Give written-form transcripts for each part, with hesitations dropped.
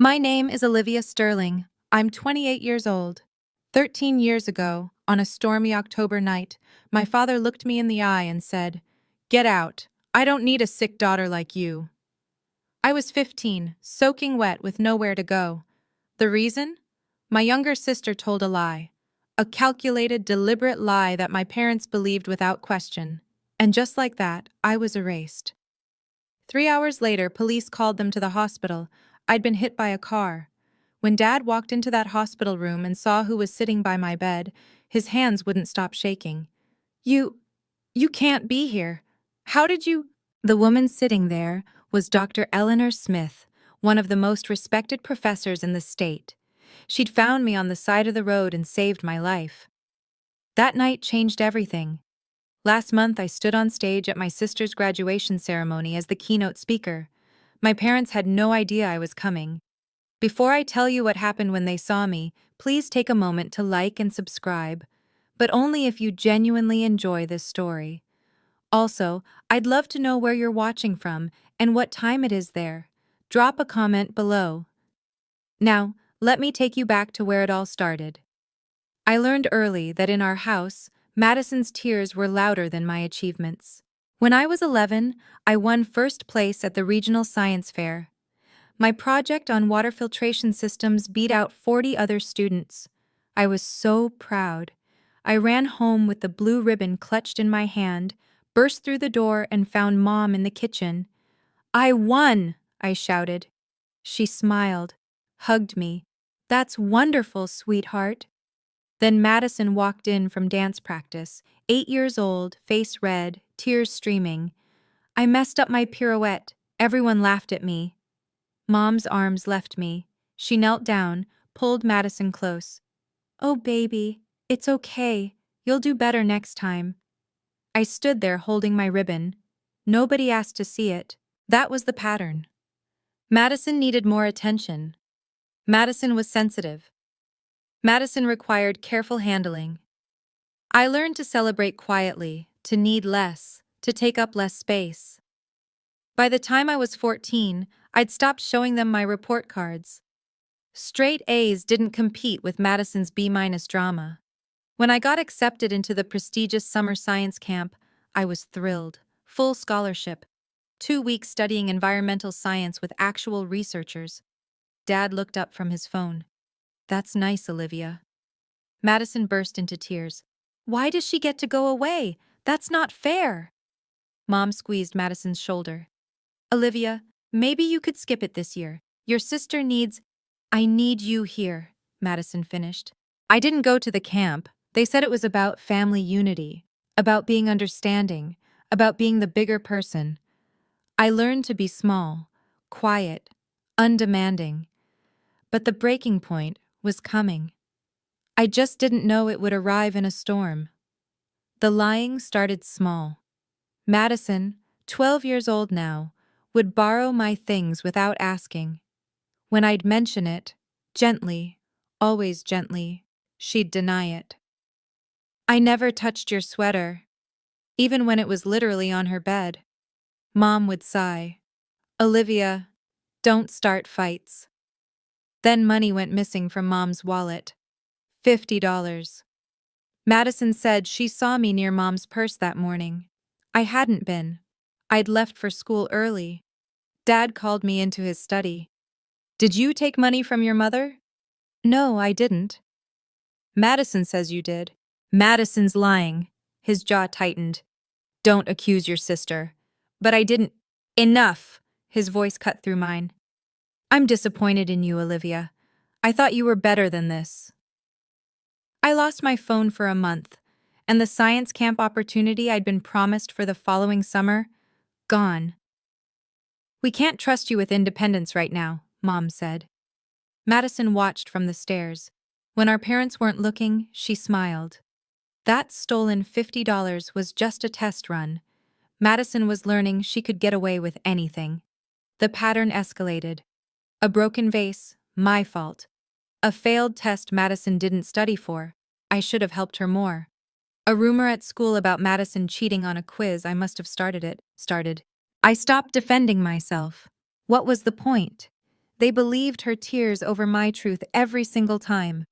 My name is Olivia Sterling. I'm 28 years old. 13 years ago, on a stormy October night, my father looked me in the eye and said, "Get out. I don't need a sick daughter like you." I was 15, soaking wet with nowhere to go. The reason? My younger sister told a lie. A calculated, deliberate lie that my parents believed without question. And just like that, I was erased. 3 hours later, police called them to the hospital. I'd been hit by a car. When Dad walked into that hospital room and saw who was sitting by my bed, his hands wouldn't stop shaking. You can't be here. How did you? The woman sitting there was Dr. Eleanor Smith, one of the most respected professors in the state. She'd found me on the side of the road and saved my life. That night changed everything. Last month, I stood on stage at my sister's graduation ceremony as the keynote speaker. My parents had no idea I was coming. Before I tell you what happened when they saw me, please take a moment to like and subscribe, but only if you genuinely enjoy this story. Also, I'd love to know where you're watching from and what time it is there. Drop a comment below. Now, let me take you back to where it all started. I learned early that in our house, Madison's tears were louder than my achievements. When I was 11, I won first place at the regional science fair. My project on water filtration systems beat out 40 other students. I was so proud. I ran home with the blue ribbon clutched in my hand, burst through the door, and found Mom in the kitchen. "I won!" I shouted. She smiled, hugged me. "That's wonderful, sweetheart." Then Madison walked in from dance practice, 8 years old, face red, tears streaming. I messed up my pirouette. Everyone laughed at me. Mom's arms left me. She knelt down, pulled Madison close. "Oh, baby, it's okay. You'll do better next time." I stood there holding my ribbon. Nobody asked to see it. That was the pattern. Madison needed more attention. Madison was sensitive. Madison required careful handling. I learned to celebrate quietly, to need less, to take up less space. By the time I was 14, I'd stopped showing them my report cards. Straight A's didn't compete with Madison's B- drama. When I got accepted into the prestigious summer science camp, I was thrilled. Full scholarship. 2 weeks studying environmental science with actual researchers. Dad looked up from his phone. "That's nice, Olivia." Madison burst into tears. "Why does she get to go away? That's not fair." Mom squeezed Madison's shoulder. "Olivia, maybe you could skip it this year. Your sister needs—" "I need you here," Madison finished. I didn't go to the camp. They said it was about family unity, about being understanding, about being the bigger person. I learned to be small, quiet, undemanding. But the breaking point was coming. I just didn't know it would arrive in a storm. The lying started small. Madison, 12 years old now, would borrow my things without asking. When I'd mention it, gently, always gently, she'd deny it. "I never touched your sweater," even when it was literally on her bed. Mom would sigh. "Olivia, don't start fights." Then money went missing from Mom's wallet. $50. Madison said she saw me near Mom's purse that morning. I hadn't been. I'd left for school early. Dad called me into his study. "Did you take money from your mother?" "No, I didn't." "Madison says you did." "Madison's lying." His jaw tightened. "Don't accuse your sister." "But I didn't." "Enough!" His voice cut through mine. "I'm disappointed in you, Olivia. I thought you were better than this." I lost my phone for a month, and the science camp opportunity I'd been promised for the following summer, gone. "We can't trust you with independence right now," Mom said. Madison watched from the stairs. When our parents weren't looking, she smiled. That stolen $50 was just a test run. Madison was learning she could get away with anything. The pattern escalated. A broken vase, my fault. A failed test Madison didn't study for. I should have helped her more. A rumor at school about Madison cheating on a quiz, I must have started. I stopped defending myself. What was the point? They believed her tears over my truth every single time.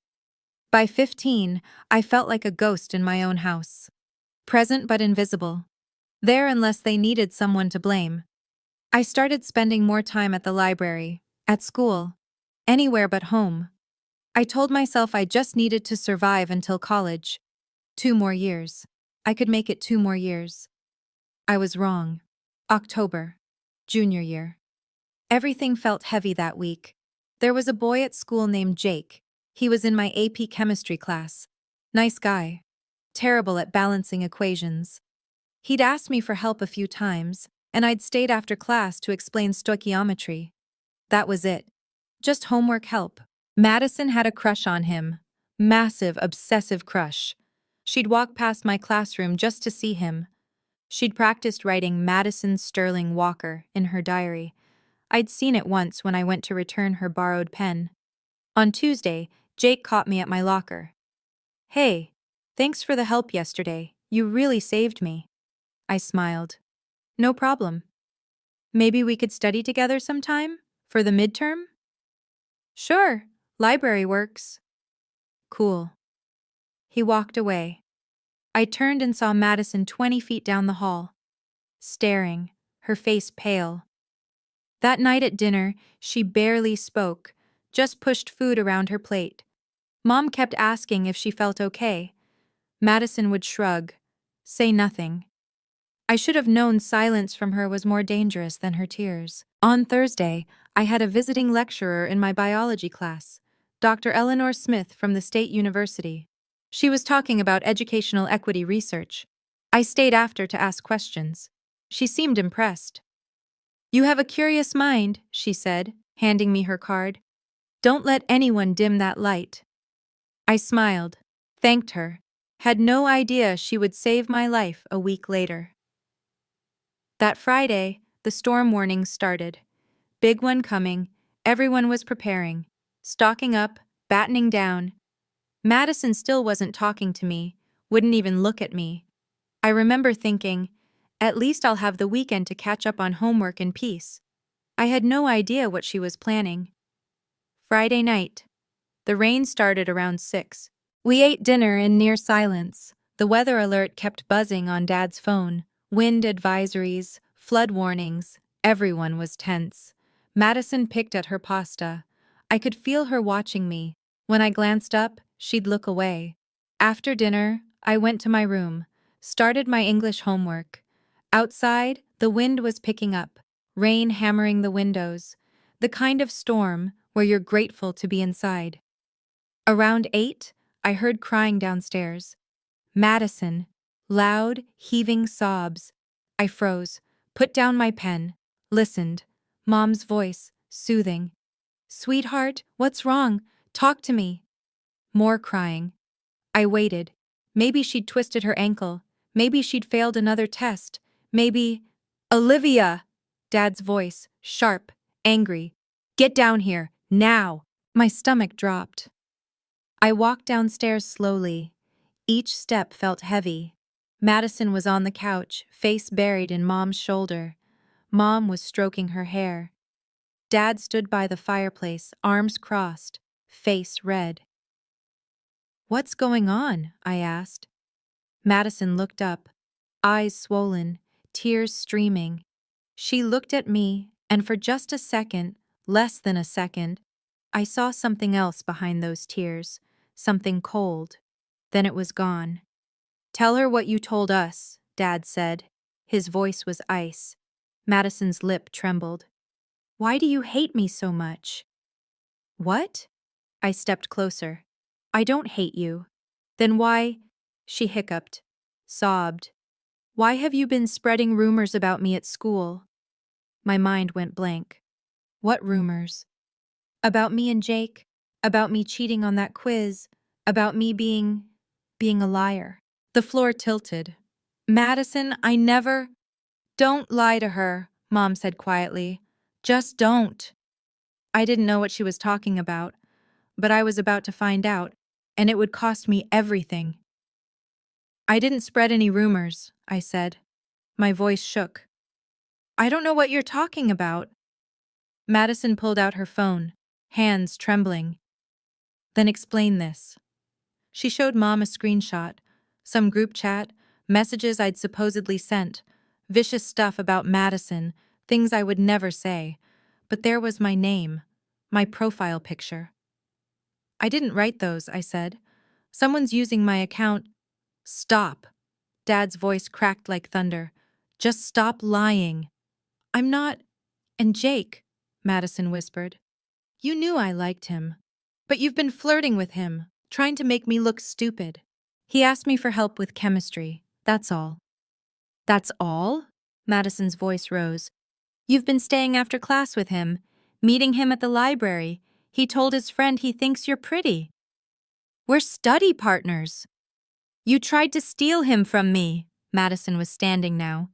By 15, I felt like a ghost in my own house. Present but invisible. There unless they needed someone to blame. I started spending more time at the library, at school, anywhere but home. I told myself I just needed to survive until college. 2 more years. I could make it 2 more years. I was wrong. October. Junior year. Everything felt heavy that week. There was a boy at school named Jake. He was in my AP chemistry class. Nice guy. Terrible at balancing equations. He'd asked me for help a few times, and I'd stayed after class to explain stoichiometry. That was it. Just homework help. Madison had a crush on him. Massive, obsessive crush. She'd walk past my classroom just to see him. She'd practiced writing Madison Sterling Walker in her diary. I'd seen it once when I went to return her borrowed pen. On Tuesday, Jake caught me at my locker. "Hey, thanks for the help yesterday. You really saved me." I smiled. "No problem. Maybe we could study together sometime? For the midterm?" "Sure, library works." "Cool." He walked away. I turned and saw Madison 20 feet down the hall, staring, her face pale. That night at dinner, she barely spoke, just pushed food around her plate. Mom kept asking if she felt okay. Madison would shrug, say nothing. I should have known silence from her was more dangerous than her tears. On Thursday, I had a visiting lecturer in my biology class, Dr. Eleanor Smith from the State University. She was talking about educational equity research. I stayed after to ask questions. She seemed impressed. "You have a curious mind," she said, handing me her card. "Don't let anyone dim that light." I smiled, thanked her, had no idea she would save my life a week later. That Friday, the storm warnings started. Big one coming, everyone was preparing, stocking up, battening down. Madison still wasn't talking to me, wouldn't even look at me. I remember thinking, at least I'll have the weekend to catch up on homework in peace. I had no idea what she was planning. Friday night. The rain started around 6. We ate dinner in near silence. The weather alert kept buzzing on Dad's phone. Wind advisories, flood warnings. Everyone was tense. Madison picked at her pasta. I could feel her watching me. When I glanced up, she'd look away. After dinner, I went to my room, started my English homework. Outside, the wind was picking up, rain hammering the windows, the kind of storm where you're grateful to be inside. Around 8, I heard crying downstairs. Madison, loud, heaving sobs. I froze, put down my pen, listened. Mom's voice, soothing. "Sweetheart, what's wrong? Talk to me." More crying. I waited. Maybe she'd twisted her ankle. Maybe she'd failed another test. Maybe... "Olivia!" Dad's voice, sharp, angry. "Get down here, now!" My stomach dropped. I walked downstairs slowly. Each step felt heavy. Madison was on the couch, face buried in Mom's shoulder. Mom was stroking her hair. Dad stood by the fireplace, arms crossed, face red. "What's going on?" I asked. Madison looked up, eyes swollen, tears streaming. She looked at me, and for just a second, less than a second, I saw something else behind those tears, something cold. Then it was gone. "Tell her what you told us," Dad said. His voice was ice. Madison's lip trembled. "Why do you hate me so much?" "What?" I stepped closer. "I don't hate you." "Then why—" She hiccuped, sobbed. "Why have you been spreading rumors about me at school?" My mind went blank. What rumors? About me and Jake? About me cheating on that quiz? About me being a liar? The floor tilted. "Madison, I never—" "Don't lie to her," Mom said quietly. "Just don't." I didn't know what she was talking about, but I was about to find out, and it would cost me everything. "I didn't spread any rumors," I said. My voice shook. "I don't know what you're talking about." Madison pulled out her phone, hands trembling. Then explain this. She showed Mom a screenshot, some group chat, messages I'd supposedly sent, vicious stuff about Madison, things I would never say. But there was my name, my profile picture. I didn't write those, I said. Someone's using my account. Stop. Dad's voice cracked like thunder. Just stop lying. I'm not. And Jake, Madison whispered. You knew I liked him. But you've been flirting with him, trying to make me look stupid. He asked me for help with chemistry. That's all. That's all? Madison's voice rose. You've been staying after class with him, meeting him at the library. He told his friend he thinks you're pretty. We're study partners. You tried to steal him from me. Madison was standing now.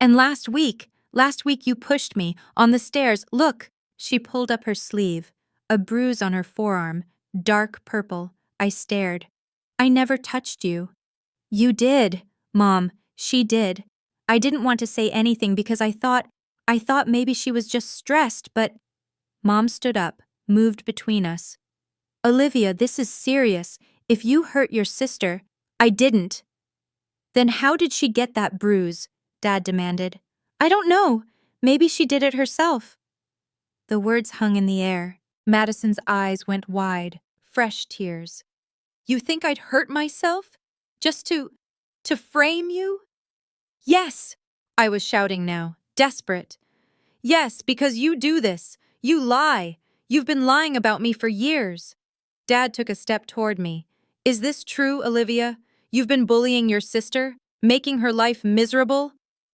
And last week you pushed me on the stairs. Look, she pulled up her sleeve, a bruise on her forearm, dark purple. I stared. I never touched you. You did, Mom. She did. I didn't want to say anything because I thought maybe she was just stressed, but Mom stood up, moved between us. Olivia, this is serious. If you hurt your sister, I didn't. Then how did she get that bruise? Dad demanded. I don't know. Maybe she did it herself. The words hung in the air. Madison's eyes went wide, fresh tears. You think I'd hurt myself? Just to frame you? Yes, I was shouting now, desperate. Yes, because you do this. You lie. You've been lying about me for years. Dad took a step toward me. Is this true, Olivia? You've been bullying your sister? Making her life miserable?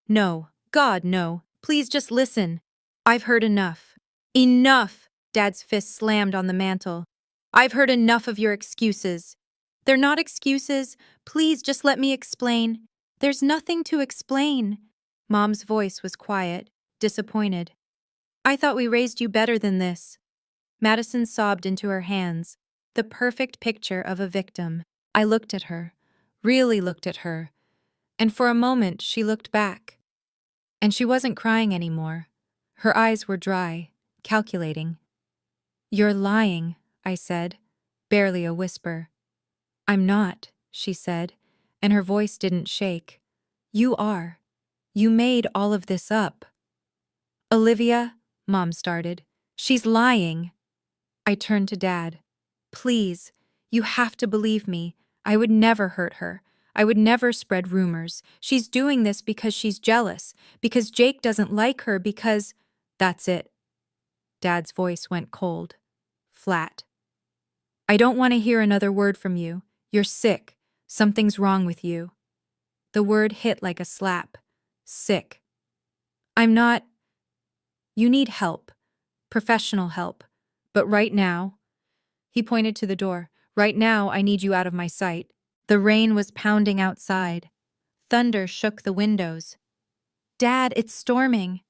No. God, no. Please just listen. I've heard enough. Enough! Dad's fist slammed on the mantel. I've heard enough of your excuses. They're not excuses. Please just let me explain. There's nothing to explain. Mom's voice was quiet, disappointed. I thought we raised you better than this. Madison sobbed into her hands, the perfect picture of a victim. I looked at her, really looked at her, and for a moment she looked back. And she wasn't crying anymore. Her eyes were dry, calculating. You're lying, I said, barely a whisper. I'm not, she said, and her voice didn't shake. You are. You made all of this up. Olivia, Mom started. She's lying. I turned to Dad. Please, you have to believe me. I would never hurt her. I would never spread rumors. She's doing this because she's jealous, because Jake doesn't like her, because… That's it. Dad's voice went cold, flat. I don't want to hear another word from you. You're sick. Something's wrong with you. The word hit like a slap. Sick. I'm not… You need help. Professional help. But right now… He pointed to the door. Right now, I need you out of my sight. The rain was pounding outside. Thunder shook the windows. Dad, it's storming.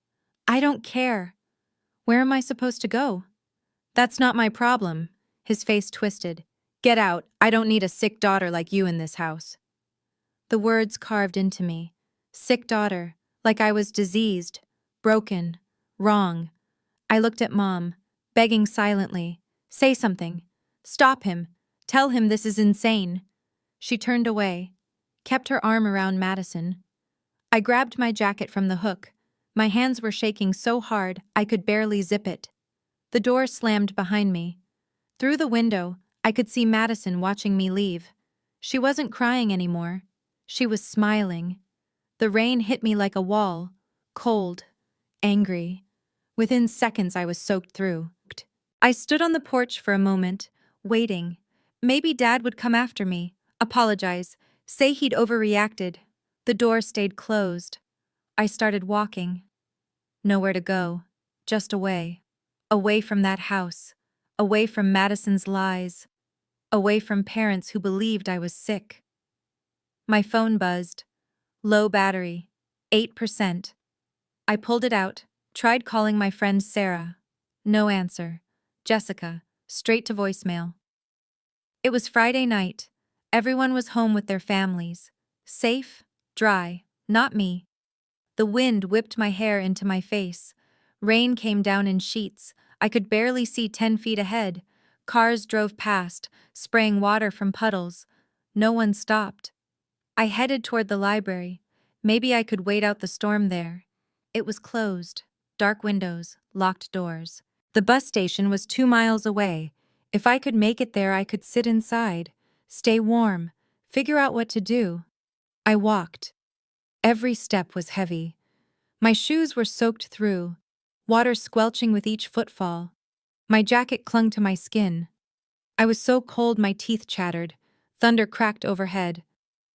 I don't care. Where am I supposed to go? That's not my problem. His face twisted. Get out. I don't need a sick daughter like you in this house. The words carved into me. Sick daughter, like I was diseased, broken, wrong. I looked at Mom, begging silently. Say something. Stop him. Tell him this is insane. She turned away, kept her arm around Madison. I grabbed my jacket from the hook. My hands were shaking so hard I could barely zip it. The door slammed behind me. Through the window, I could see Madison watching me leave. She wasn't crying anymore. She was smiling. The rain hit me like a wall, cold, angry. Within seconds, I was soaked through. I stood on the porch for a moment, waiting. Maybe Dad would come after me, apologize, say he'd overreacted. The door stayed closed. I started walking. Nowhere to go, just away. Away from that house, away from Madison's lies, away from parents who believed I was sick. My phone buzzed. Low battery, 8%. I pulled it out, tried calling my friend Sarah. No answer. Jessica, straight to voicemail. It was Friday night. Everyone was home with their families. Safe, dry, not me. The wind whipped my hair into my face. Rain came down in sheets. I could barely see 10 feet ahead. Cars drove past, spraying water from puddles. No one stopped. I headed toward the library. Maybe I could wait out the storm there. It was closed. Dark windows, locked doors. The bus station was 2 miles away. If I could make it there, I could sit inside, stay warm, figure out what to do. I walked. Every step was heavy. My shoes were soaked through, water squelching with each footfall. My jacket clung to my skin. I was so cold my teeth chattered. Thunder cracked overhead.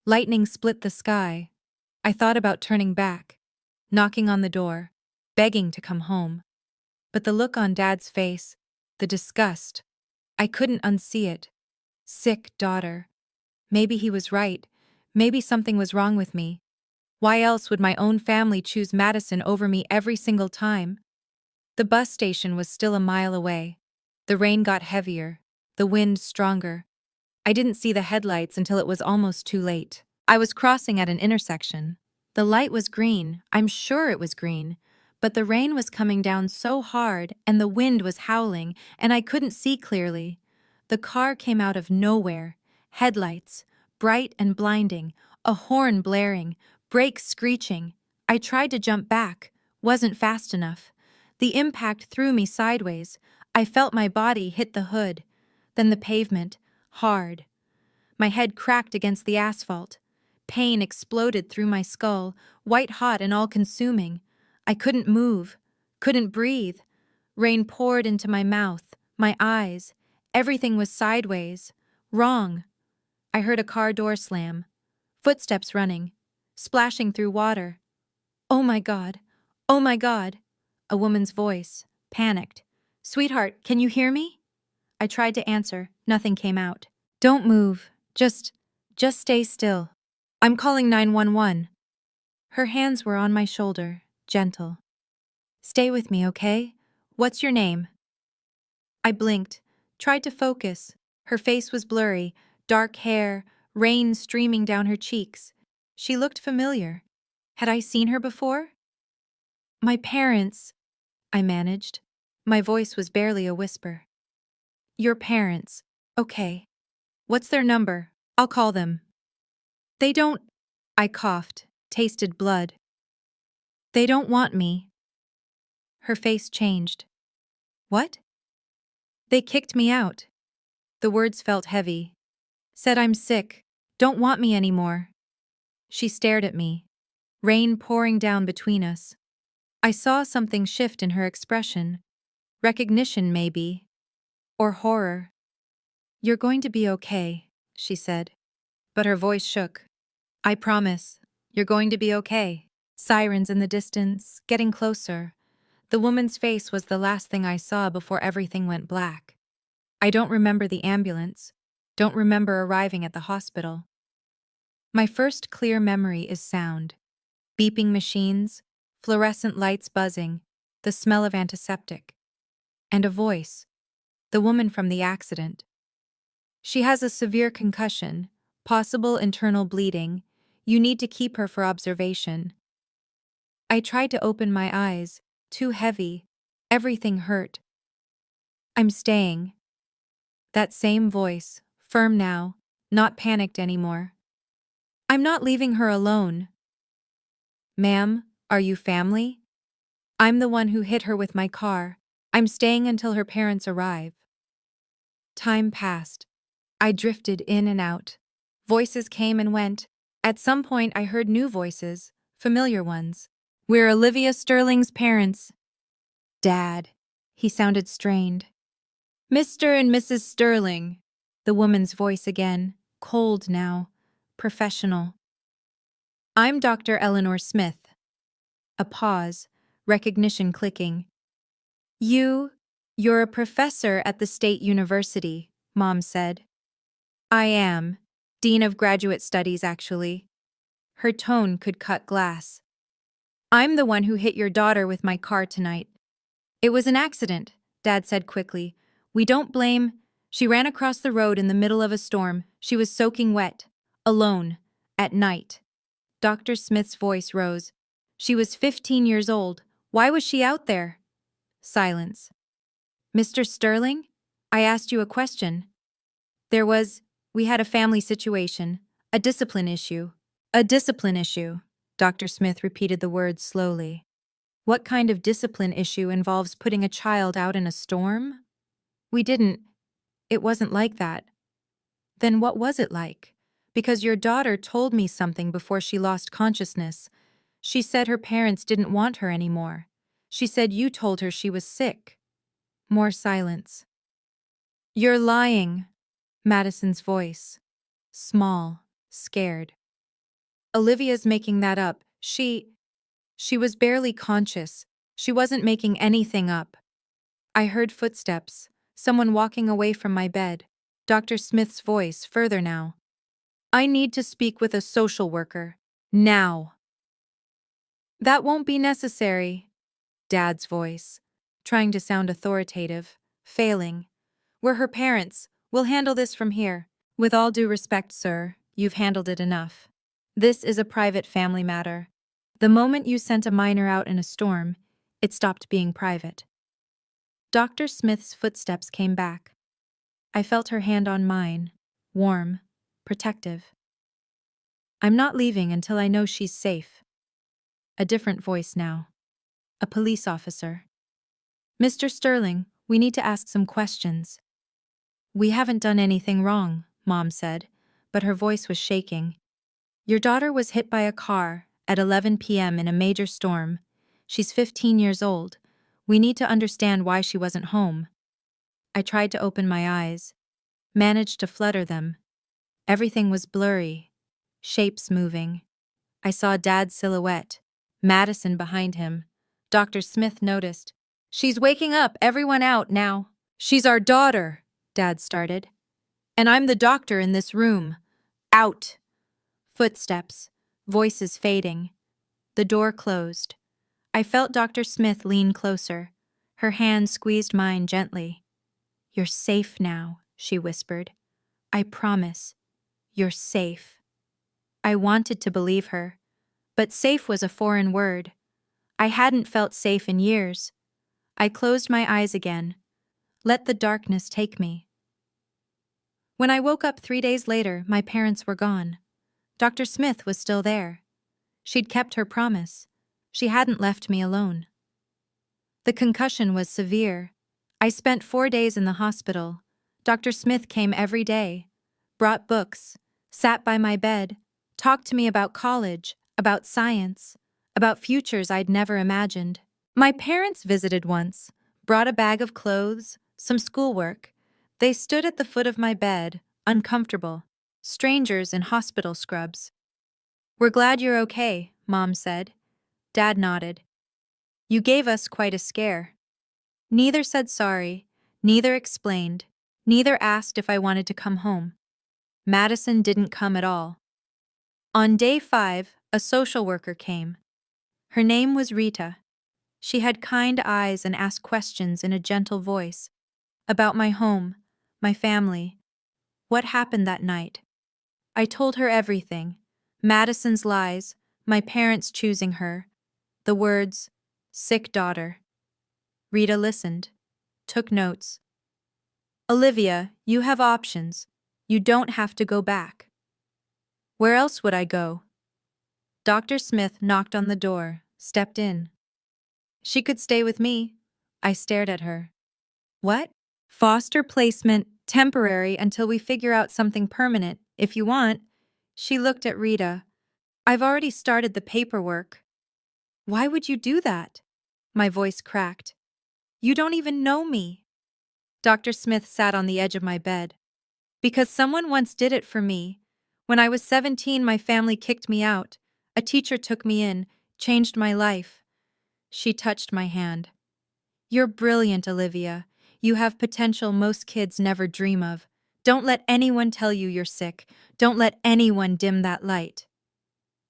Lightning split the sky. I thought about turning back, knocking on the door, begging to come home. But the look on Dad's face, the disgust, I couldn't unsee it. Sick daughter. Maybe he was right. Maybe something was wrong with me. Why else would my own family choose Madison over me every single time? The bus station was still a mile away. The rain got heavier, the wind stronger. I didn't see the headlights until it was almost too late. I was crossing at an intersection. The light was green, I'm sure it was green, but the rain was coming down so hard and the wind was howling and I couldn't see clearly. The car came out of nowhere. Headlights, bright and blinding, a horn blaring, brakes screeching. I tried to jump back, wasn't fast enough. The impact threw me sideways. I felt my body hit the hood. Then the pavement, hard. My head cracked against the asphalt. Pain exploded through my skull, white-hot and all-consuming. I couldn't move, couldn't breathe. Rain poured into my mouth, my eyes. Everything was sideways, wrong. I heard a car door slam. Footsteps running, splashing through water. Oh my God, oh my God. A woman's voice, panicked. Sweetheart, can you hear me? I tried to answer, nothing came out. Don't move, just stay still. I'm calling 911. Her hands were on my shoulder, gentle. Stay with me, okay? What's your name? I blinked, tried to focus. Her face was blurry, dark hair, rain streaming down her cheeks. She looked familiar. Had I seen her before? My parents, I managed. My voice was barely a whisper. Your parents. Okay. What's their number? I'll call them. They don't... I coughed, tasted blood. They don't want me. Her face changed. What? They kicked me out. The words felt heavy. Said I'm sick, don't want me anymore. She stared at me, rain pouring down between us. I saw something shift in her expression. Recognition, maybe. Or horror. You're going to be okay, she said. But her voice shook. I promise, you're going to be okay. Sirens in the distance, getting closer. The woman's face was the last thing I saw before everything went black. I don't remember the ambulance, don't remember arriving at the hospital. My first clear memory is sound. Beeping machines, fluorescent lights buzzing, the smell of antiseptic. And a voice. The woman from the accident. She has a severe concussion, possible internal bleeding. You need to keep her for observation. I tried to open my eyes, too heavy. Everything hurt. I'm staying. That same voice, firm now, not panicked anymore. I'm not leaving her alone. Ma'am, are you family? I'm the one who hit her with my car. I'm staying until her parents arrive. Time passed. I drifted in and out. Voices came and went. At some point I heard new voices, familiar ones. We're Olivia Sterling's parents. Dad. He sounded strained. Mr. and Mrs. Sterling. The woman's voice again, cold now, professional. I'm Dr. Eleanor Smith. A pause, recognition clicking. You're a professor at the State University, Mom said. I am. Dean of Graduate Studies, actually. Her tone could cut glass. I'm the one who hit your daughter with my car tonight. It was an accident, Dad said quickly. We don't blame... She ran across the road in the middle of a storm. She was soaking wet. Alone. At night. Dr. Smith's voice rose. She was 15 years old. Why was she out there? Silence. Mr. Sterling? I asked you a question. We had a family situation, a discipline issue. A discipline issue. Dr. Smith repeated the words slowly. What kind of discipline issue involves putting a child out in a storm? We didn't. It wasn't like that. Then what was it like? Because your daughter told me something before she lost consciousness. She said her parents didn't want her anymore. She said you told her she was sick. More silence. You're lying. Madison's voice. Small, scared. Olivia's making that up. She was barely conscious. She wasn't making anything up. I heard footsteps, someone walking away from my bed. Dr. Smith's voice, further now. I need to speak with a social worker. Now. That won't be necessary. Dad's voice, trying to sound authoritative, failing. We're her parents. We'll handle this from here. With all due respect, sir, you've handled it enough. This is a private family matter. The moment you sent a minor out in a storm, it stopped being private. Dr. Smith's footsteps came back. I felt her hand on mine, warm, protective. I'm not leaving until I know she's safe. A different voice now. A police officer. Mr. Sterling, we need to ask some questions. We haven't done anything wrong, Mom said, but her voice was shaking. Your daughter was hit by a car at 11 p.m. in a major storm. She's 15 years old. We need to understand why she wasn't home. I tried to open my eyes, managed to flutter them. Everything was blurry, shapes moving. I saw Dad's silhouette, Madison behind him. Dr. Smith noticed. She's waking up, everyone out now. She's our daughter, Dad started. And I'm the doctor in this room. Out. Footsteps, voices fading. The door closed. I felt Dr. Smith lean closer. Her hand squeezed mine gently. You're safe now, she whispered. I promise. You're safe. I wanted to believe her, but safe was a foreign word. I hadn't felt safe in years. I closed my eyes again. Let the darkness take me. When I woke up 3 days later, my parents were gone. Dr. Smith was still there. She'd kept her promise. She hadn't left me alone. The concussion was severe. I spent 4 days in the hospital. Dr. Smith came every day, brought books, sat by my bed, talked to me about college, about science, about futures I'd never imagined. My parents visited once, brought a bag of clothes, some schoolwork. They stood at the foot of my bed, uncomfortable, strangers in hospital scrubs. We're glad you're okay, Mom said. Dad nodded. You gave us quite a scare. Neither said sorry, neither explained, neither asked if I wanted to come home. Madison didn't come at all. On day 5, a social worker came. Her name was Rita. She had kind eyes and asked questions in a gentle voice. About my home, my family. What happened that night? I told her everything. Madison's lies, my parents choosing her. The words, sick daughter. Rita listened, took notes. Olivia, you have options. You don't have to go back. Where else would I go? Dr. Smith knocked on the door, stepped in. She could stay with me. I stared at her. What? Foster placement, temporary until we figure out something permanent, if you want. She looked at Rita. I've already started the paperwork. Why would you do that? My voice cracked. You don't even know me. Dr. Smith sat on the edge of my bed. Because someone once did it for me. When I was 17, my family kicked me out. A teacher took me in, changed my life. She touched my hand. You're brilliant, Olivia. You have potential most kids never dream of. Don't let anyone tell you you're sick. Don't let anyone dim that light.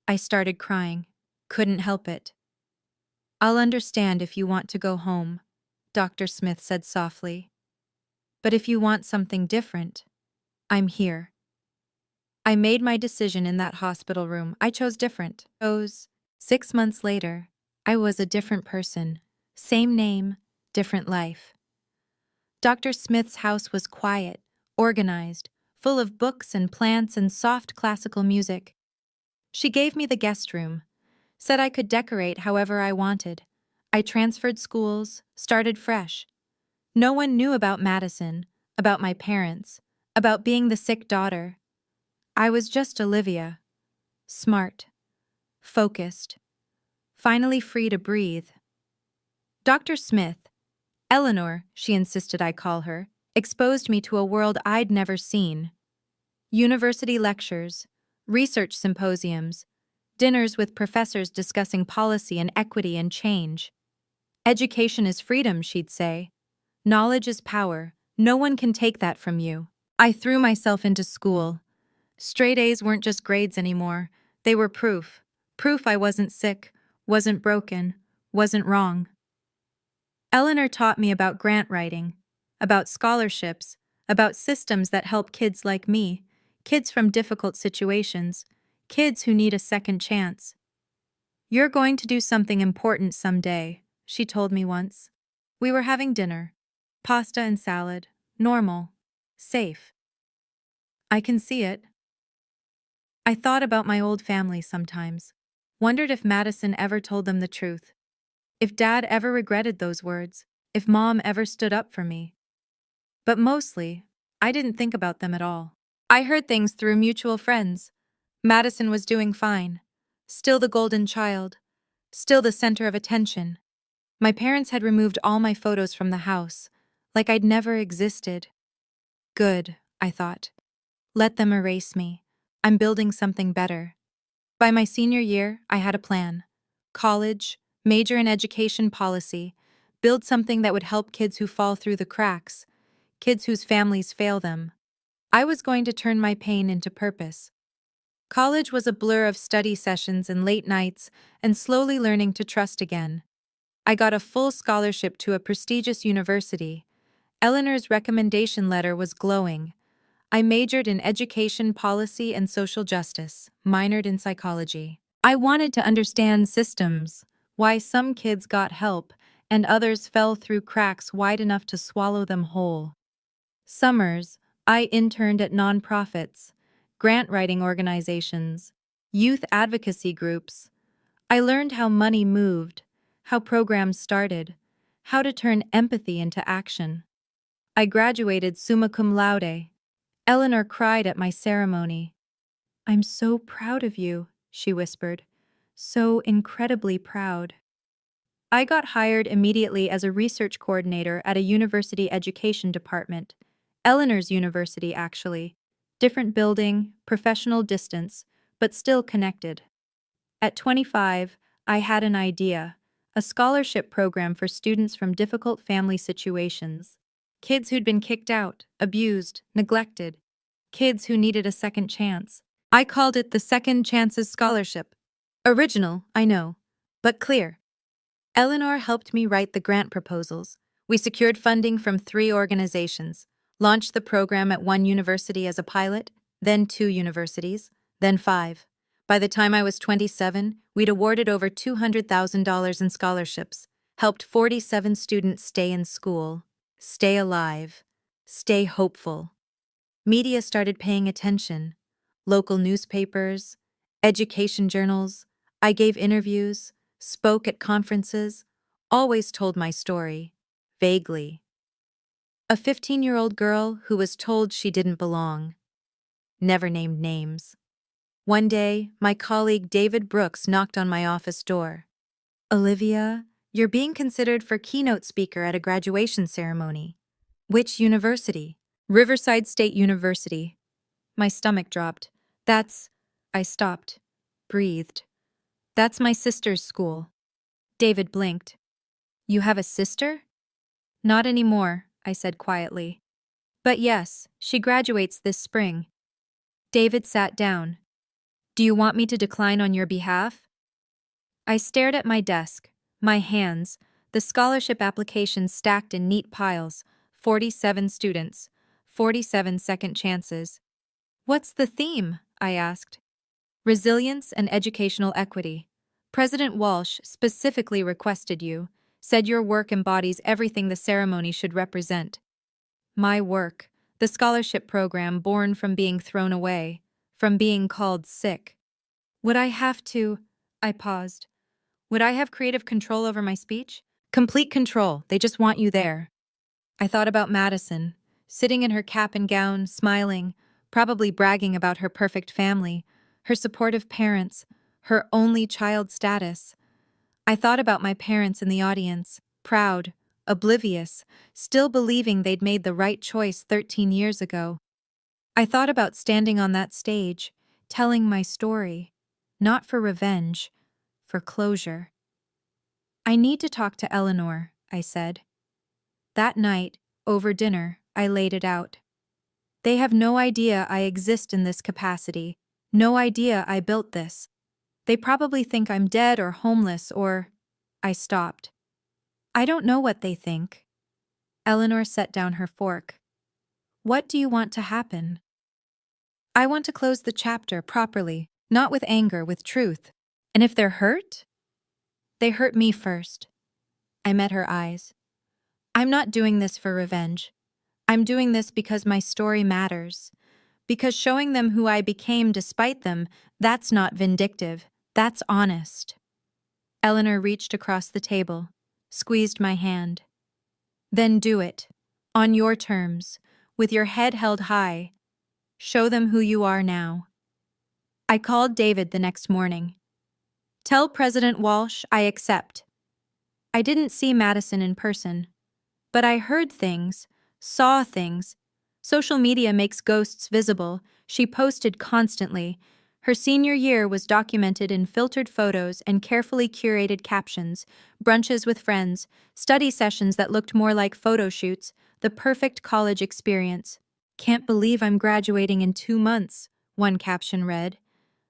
I started crying. Couldn't help it. I'll understand if you want to go home, Dr. Smith said softly. But if you want something different, I'm here. I made my decision in that hospital room. I chose different. 6 months later, I was a different person. Same name, different life. Dr. Smith's house was quiet, organized, full of books and plants and soft classical music. She gave me the guest room, said I could decorate however I wanted. I transferred schools, started fresh. No one knew about Madison, about my parents, about being the sick daughter. I was just Olivia, smart, focused, finally free to breathe. Dr. Smith, Eleanor, she insisted I call her, exposed me to a world I'd never seen. University lectures, research symposiums, dinners with professors discussing policy and equity and change. Education is freedom, she'd say. Knowledge is power. No one can take that from you. I threw myself into school. Straight A's weren't just grades anymore. They were proof. Proof I wasn't sick, wasn't broken, wasn't wrong. Eleanor taught me about grant writing, about scholarships, about systems that help kids like me, kids from difficult situations, kids who need a second chance. You're going to do something important someday, she told me once. We were having dinner. Pasta and salad. Normal. Safe. I can see it. I thought about my old family sometimes. Wondered if Madison ever told them the truth. If Dad ever regretted those words. If Mom ever stood up for me. But mostly, I didn't think about them at all. I heard things through mutual friends. Madison was doing fine. Still the golden child. Still the center of attention. My parents had removed all my photos from the house, like I'd never existed. Good, I thought. Let them erase me. I'm building something better. By my senior year, I had a plan. College, major in education policy, build something that would help kids who fall through the cracks, kids whose families fail them. I was going to turn my pain into purpose. College was a blur of study sessions and late nights and slowly learning to trust again. I got a full scholarship to a prestigious university. Eleanor's recommendation letter was glowing. I majored in education policy and social justice, minored in psychology. I wanted to understand systems, why some kids got help and others fell through cracks wide enough to swallow them whole. Summers, I interned at nonprofits, grant writing organizations, youth advocacy groups. I learned how money moved, how programs started, how to turn empathy into action. I graduated summa cum laude. Eleanor cried at my ceremony. "I'm so proud of you," she whispered. "So incredibly proud." I got hired immediately as a research coordinator at a university education department. Eleanor's university, actually. Different building, professional distance, but still connected. At 25, I had an idea. A scholarship program for students from difficult family situations. Kids who'd been kicked out, abused, neglected. Kids who needed a second chance. I called it the Second Chances Scholarship. Original, I know, but clear. Eleanor helped me write the grant proposals. We secured funding from 3 organizations, launched the program at 1 university as a pilot, then 2 universities, then 5. By the time I was 27, we'd awarded over $200,000 in scholarships, helped 47 students stay in school, stay alive, stay hopeful. Media started paying attention. Local newspapers, education journals. I gave interviews, spoke at conferences, always told my story, vaguely. A 15-year-old girl who was told she didn't belong. Never named names. One day, my colleague David Brooks knocked on my office door. "Olivia, you're being considered for keynote speaker at a graduation ceremony." "Which university?" "Riverside State University." My stomach dropped. I stopped, breathed. "That's my sister's school." David blinked. "You have a sister?" "Not anymore," I said quietly. "But yes, she graduates this spring." David sat down. "Do you want me to decline on your behalf?" I stared at my desk, my hands, the scholarship applications stacked in neat piles, 47 students, 47 second chances. "What's the theme?" I asked. "Resilience and educational equity. President Walsh specifically requested you. Said your work embodies everything the ceremony should represent. My work, the scholarship program born from being thrown away, from being called sick. Would I have to? I paused. Would I have creative control over my speech? Complete control, they just want you there. I thought about Madison, sitting in her cap and gown, smiling, probably bragging about her perfect family, her supportive parents, her only child status. I thought about my parents in the audience, proud, oblivious, still believing they'd made the right choice 13 years ago. I thought about standing on that stage, telling my story, not for revenge, for closure. I need to talk to Eleanor, I said. That night, over dinner, I laid it out. They have no idea I exist in this capacity, no idea I built this. They probably think I'm dead or homeless or... I stopped. I don't know what they think. Eleanor set down her fork. What do you want to happen? I want to close the chapter properly, not with anger, with truth. And if they're hurt? They hurt me first. I met her eyes. I'm not doing this for revenge. I'm doing this because my story matters. Because showing them who I became despite them, that's not vindictive. That's honest. Eleanor reached across the table, squeezed my hand. Then do it. On your terms, with your head held high. Show them who you are now. I called David the next morning. Tell President Walsh I accept. I didn't see Madison in person, but I heard things, saw things. Social media makes ghosts visible. She posted constantly. Her senior year was documented in filtered photos and carefully curated captions, brunches with friends, study sessions that looked more like photo shoots, the perfect college experience. Can't believe I'm graduating in 2 months, one caption read.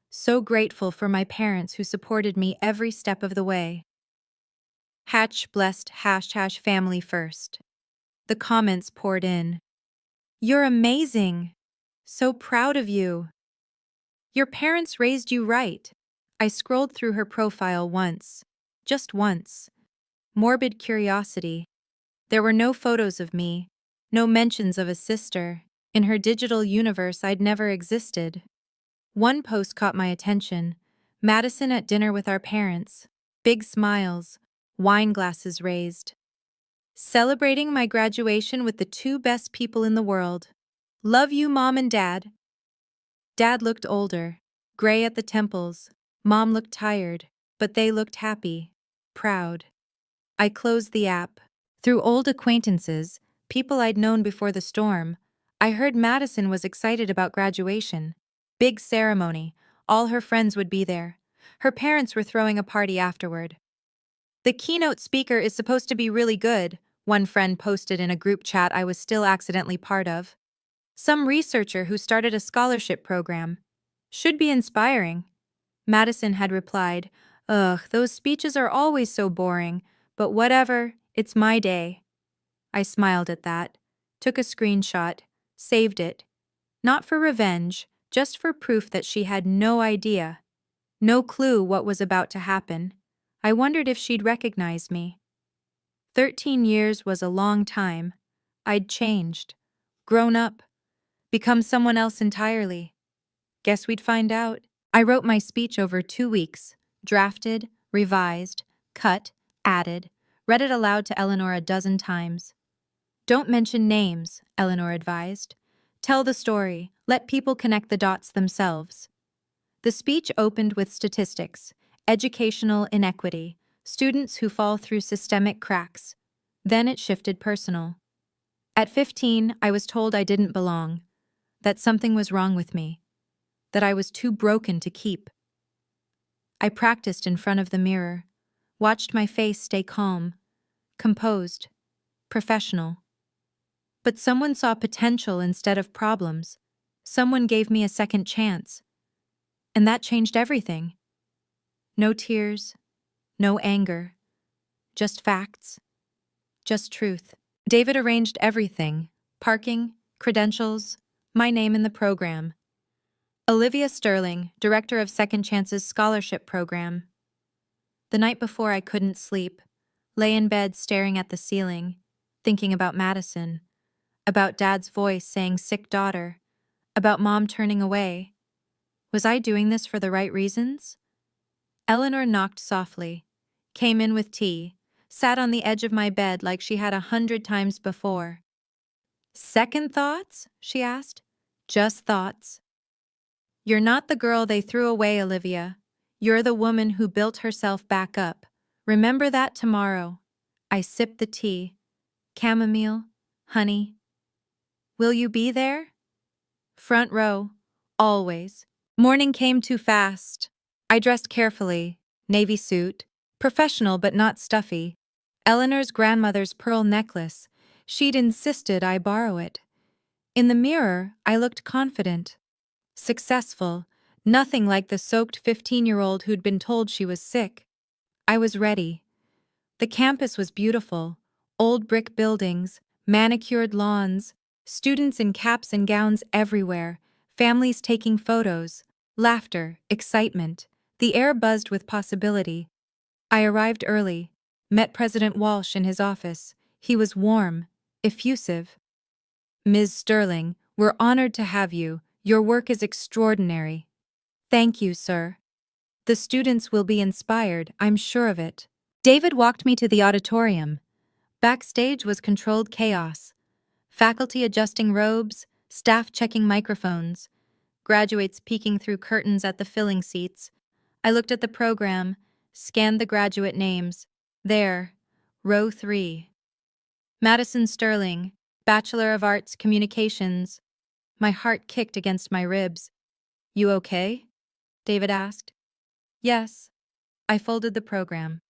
So grateful for my parents who supported me every step of the way. Hatch blessed # family first. The comments poured in. You're amazing. So proud of you. Your parents raised you right. I scrolled through her profile once. Just once. Morbid curiosity. There were no photos of me, no mentions of a sister. In her digital universe, I'd never existed. One post caught my attention. Madison at dinner with our parents. Big smiles, wine glasses raised. Celebrating my graduation with the 2 best people in the world. Love you, Mom and Dad. Dad looked older, gray at the temples. Mom looked tired, but they looked happy, proud. I closed the app. Through old acquaintances, people I'd known before the storm, I heard Madison was excited about graduation. Big ceremony, all her friends would be there. Her parents were throwing a party afterward. The keynote speaker is supposed to be really good, one friend posted in a group chat I was still accidentally part of. Some researcher who started a scholarship program. Should be inspiring. Madison had replied, Ugh, those speeches are always so boring, but whatever, it's my day. I smiled at that, took a screenshot, saved it. Not for revenge, just for proof that she had no idea, no clue what was about to happen. I wondered if she'd recognize me. 13 years was a long time. I'd changed, grown up, become someone else entirely. Guess we'd find out. I wrote my speech over 2 weeks, drafted, revised, cut, added, read it aloud to Eleanor a dozen times. Don't mention names, Eleanor advised. Tell the story, let people connect the dots themselves. The speech opened with statistics, educational inequity, students who fall through systemic cracks. Then it shifted personal. At 15, I was told I didn't belong, that something was wrong with me, that I was too broken to keep. I practiced in front of the mirror, watched my face stay calm, composed, professional. But someone saw potential instead of problems. Someone gave me a second chance. And that changed everything. No tears, no anger, just facts, just truth. David arranged everything, parking, credentials, my name in the program. Olivia Sterling, director of Second Chance's scholarship program. The night before I couldn't sleep, Lay in bed staring at the ceiling, thinking about Madison, about Dad's voice saying sick daughter, about Mom turning away. Was I doing this for the right reasons? Eleanor knocked softly, came in with tea, sat on the edge of my bed like she had 100 times before. Second thoughts? She asked. Just thoughts. You're not the girl they threw away, Olivia. You're the woman who built herself back up. Remember that tomorrow. I sipped the tea. Chamomile, honey. Will you be there? Front row. Always. Morning came too fast. I dressed carefully. Navy suit. Professional but not stuffy. Eleanor's grandmother's pearl necklace. She'd insisted I borrow it. In the mirror, I looked confident. Successful. Nothing like the soaked 15-year-old who'd been told she was sick. I was ready. The campus was beautiful. Old brick buildings, manicured lawns, students in caps and gowns everywhere, families taking photos, laughter, excitement. The air buzzed with possibility. I arrived early, met President Walsh in his office. He was warm, effusive. Ms. Sterling, we're honored to have you. Your work is extraordinary. Thank you, sir. The students will be inspired, I'm sure of it. David walked me to the auditorium. Backstage was controlled chaos. Faculty adjusting robes, staff checking microphones, graduates peeking through curtains at the filling seats. I looked at the program, scanned the graduate names. There, row 3. Madison Sterling, Bachelor of Arts Communications. My heart kicked against my ribs. You okay? David asked. Yes. I folded the program.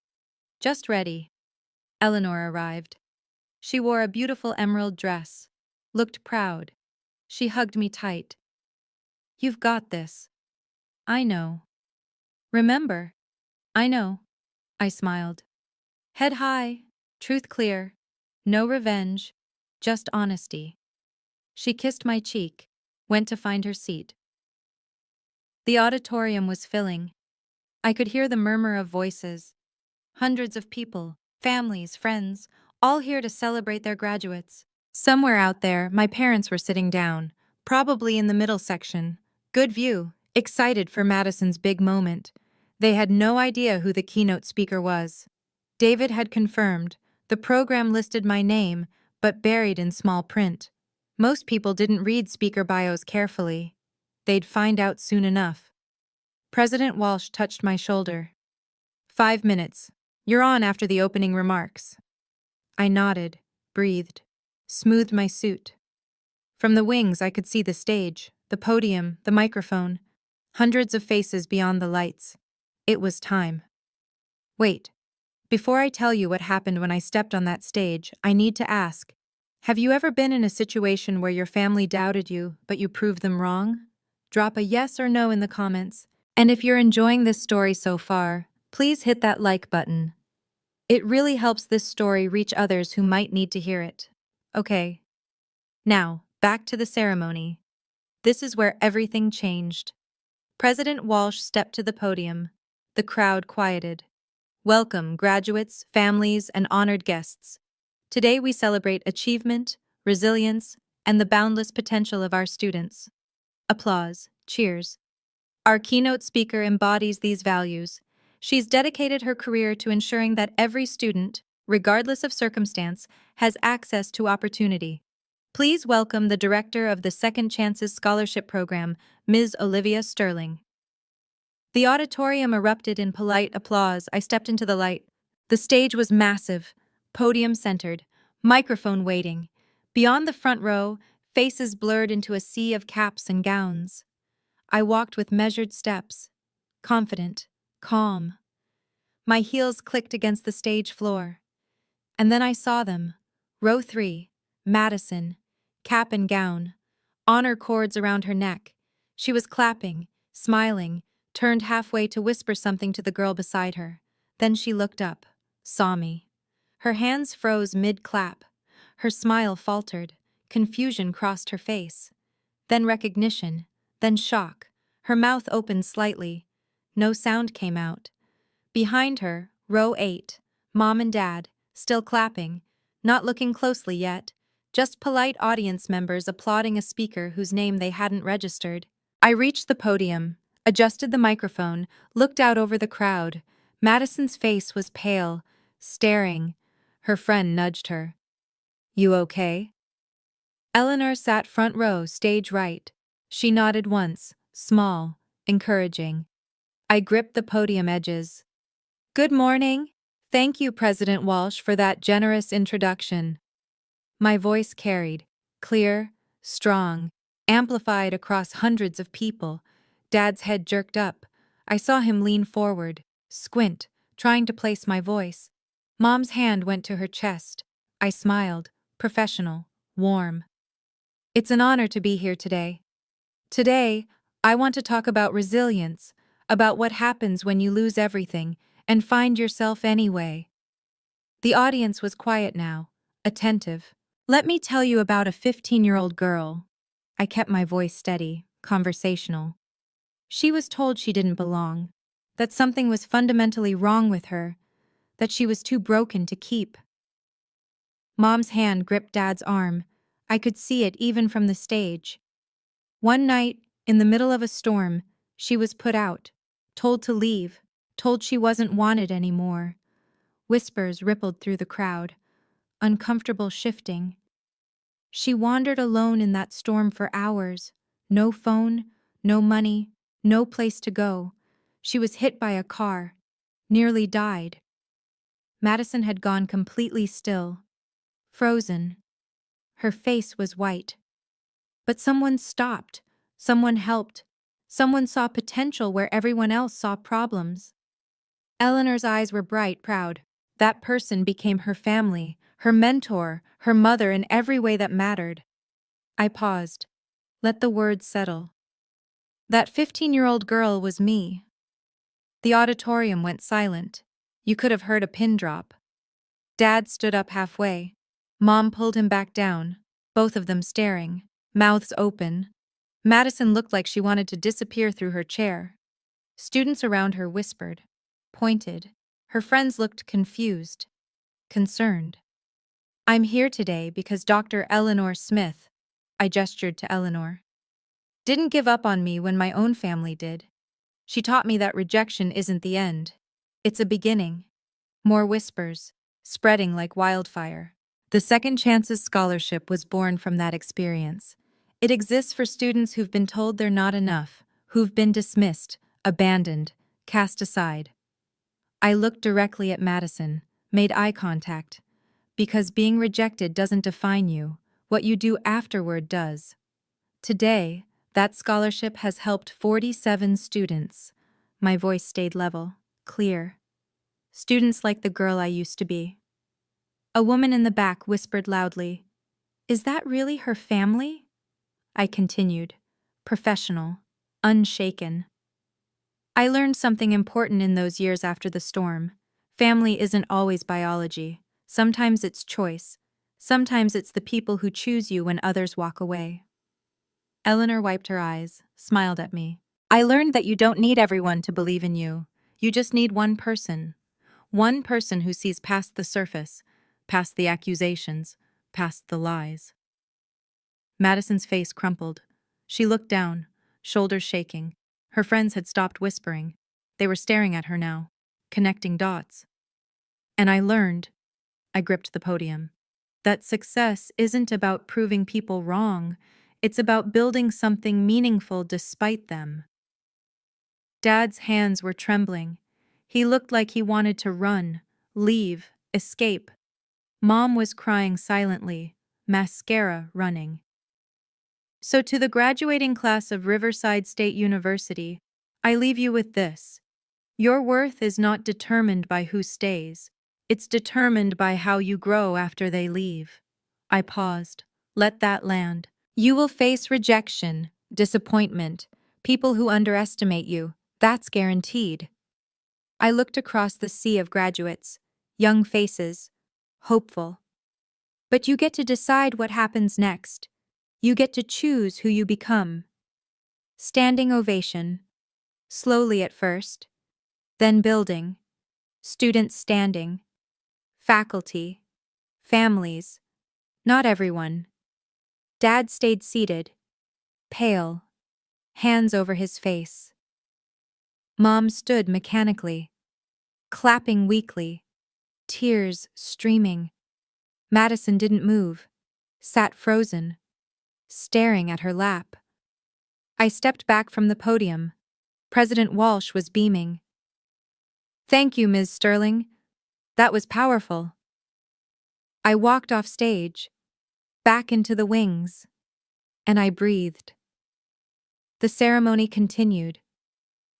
Just ready. Eleanor arrived. She wore a beautiful emerald dress, looked proud. She hugged me tight. You've got this. I know. Remember? I know. I smiled. Head high, truth clear, no revenge, just honesty. She kissed my cheek, went to find her seat. The auditorium was filling. I could hear the murmur of voices. Hundreds of people, families, friends, all here to celebrate their graduates. Somewhere out there, my parents were sitting down, probably in the middle section. Good view, excited for Madison's big moment. They had no idea who the keynote speaker was. David had confirmed. The program listed my name, but buried in small print. Most people didn't read speaker bios carefully. They'd find out soon enough. President Walsh touched my shoulder. 5 minutes. You're on after the opening remarks. I nodded, breathed, smoothed my suit. From the wings I could see the stage, the podium, the microphone, hundreds of faces beyond the lights. It was time. Wait. Before I tell you what happened when I stepped on that stage, I need to ask, have you ever been in a situation where your family doubted you, but you proved them wrong? Drop a yes or no in the comments. And if you're enjoying this story so far, please hit that like button. It really helps this story reach others who might need to hear it. Okay. Now, back to the ceremony. This is where everything changed. President Walsh stepped to the podium. The crowd quieted. Welcome, graduates, families, and honored guests. Today we celebrate achievement, resilience, and the boundless potential of our students. Applause, cheers. Our keynote speaker embodies these values. She's dedicated her career to ensuring that every student, regardless of circumstance, has access to opportunity. Please welcome the director of the Second Chances Scholarship Program, Ms. Olivia Sterling. The auditorium erupted in polite applause. I stepped into the light. The stage was massive, podium centered, microphone waiting. Beyond the front row, faces blurred into a sea of caps and gowns. I walked with measured steps, confident, calm. My heels clicked against the stage floor. And then I saw them. Row 3, Madison, cap and gown, honor cords around her neck. She was clapping, smiling, turned halfway to whisper something to the girl beside her. Then she looked up, saw me. Her hands froze mid-clap. Her smile faltered. Confusion crossed her face. Then recognition, then shock. Her mouth opened slightly. No sound came out. Behind her, row 8, Mom and Dad, still clapping, not looking closely yet, just polite audience members applauding a speaker whose name they hadn't registered. I reached the podium, adjusted the microphone, looked out over the crowd. Madison's face was pale, staring. Her friend nudged her. "You okay?" Eleanor sat front row, stage right. She nodded once, small, encouraging. I gripped the podium edges. "Good morning. Thank you, President Walsh, for that generous introduction." My voice carried, clear, strong, amplified across hundreds of people. Dad's head jerked up. I saw him lean forward, squint, trying to place my voice. Mom's hand went to her chest. I smiled, professional, warm. "It's an honor to be here today. Today, I want to talk about resilience, about what happens when you lose everything and find yourself anyway." The audience was quiet now, attentive. "Let me tell you about a 15-year-old girl." I kept my voice steady, conversational. She was told she didn't belong, that something was fundamentally wrong with her, that she was too broken to keep. Mom's hand gripped Dad's arm. I could see it even from the stage. One night, in the middle of a storm, she was put out, told to leave, told she wasn't wanted anymore. Whispers rippled through the crowd, uncomfortable shifting. She wandered alone in that storm for hours. No phone, no money, no place to go. She was hit by a car, nearly died. Madison had gone completely still, frozen. Her face was white. But someone stopped, someone helped, someone saw potential where everyone else saw problems. Eleanor's eyes were bright, proud. That person became her family, her mentor, her mother in every way that mattered. I paused. Let the words settle. That 15-year-old girl was me. The auditorium went silent. You could have heard a pin drop. Dad stood up halfway. Mom pulled him back down, both of them staring, mouths open. Madison looked like she wanted to disappear through her chair. Students around her whispered, pointed. Her friends looked confused, concerned. "I'm here today because Dr. Eleanor Smith," I gestured to Eleanor, "didn't give up on me when my own family did. She taught me that rejection isn't the end. It's a beginning." More whispers, spreading like wildfire. The Second Chances Scholarship was born from that experience. It exists for students who've been told they're not enough, who've been dismissed, abandoned, cast aside. I looked directly at Madison, made eye contact. Because being rejected doesn't define you, what you do afterward does. Today, that scholarship has helped 47 students. My voice stayed level, clear. Students like the girl I used to be. A woman in the back whispered loudly, "Is that really her family?" I continued, professional, unshaken. I learned something important in those years after the storm. Family isn't always biology. Sometimes it's choice. Sometimes it's the people who choose you when others walk away. Eleanor wiped her eyes, smiled at me. "I learned that you don't need everyone to believe in you. You just need one person. One person who sees past the surface, past the accusations, past the lies." Madison's face crumpled. She looked down, shoulders shaking. Her friends had stopped whispering. They were staring at her now, connecting dots. And I learned, I gripped the podium, that success isn't about proving people wrong. It's about building something meaningful despite them. Dad's hands were trembling. He looked like he wanted to run, leave, escape. Mom was crying silently, mascara running. So to the graduating class of Riverside State University, I leave you with this. Your worth is not determined by who stays. It's determined by how you grow after they leave. I paused. Let that land. You will face rejection, disappointment, people who underestimate you. That's guaranteed. I looked across the sea of graduates, young faces, hopeful. But you get to decide what happens next. You get to choose who you become. Standing ovation. Slowly at first. Then building. Students standing. faculty, families, not everyone. Dad stayed seated, pale, hands over his face. Mom stood mechanically, clapping weakly, tears streaming. Madison didn't move, sat frozen, staring at her lap. I stepped back from the podium. President Walsh was beaming. "Thank you, Ms. Sterling. That was powerful." I walked off stage, back into the wings, and I breathed. The ceremony continued.